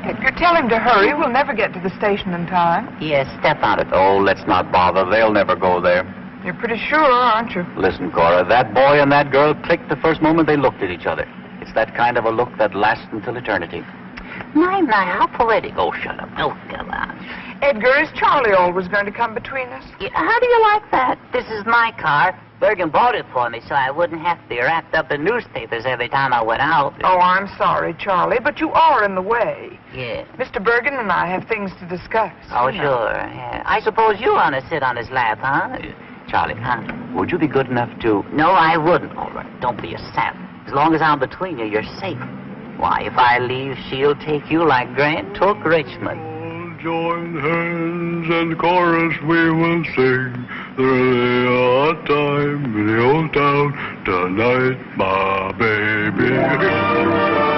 Edgar, tell him to hurry. We'll never get to the station in time. Yes, step out of it. Oh, let's not bother. They'll never go there. You're pretty sure, aren't you? Listen, Cora, that boy and that girl clicked the first moment they looked at each other. It's that kind of a look that lasts until eternity. My, how poetic. Oh, shut up. Oh, come on. Edgar, is Charlie always going to come between us? Yeah, how do you like that? This is my car. Bergen bought it for me so I wouldn't have to be wrapped up in newspapers every time I went out. Oh, I'm sorry, Charlie, but you are in the way. Yeah. Mr. Bergen and I have things to discuss. Oh, sure. Yeah. I suppose you want to sit on his lap, huh? Charlie, would you be good enough to... No, I wouldn't. All right, don't be a sap. As long as I'm between you, you're safe. Why, if I leave, she'll take you like Grant took Richmond. Join hands and chorus we will sing. There's a time in the old town tonight, my baby.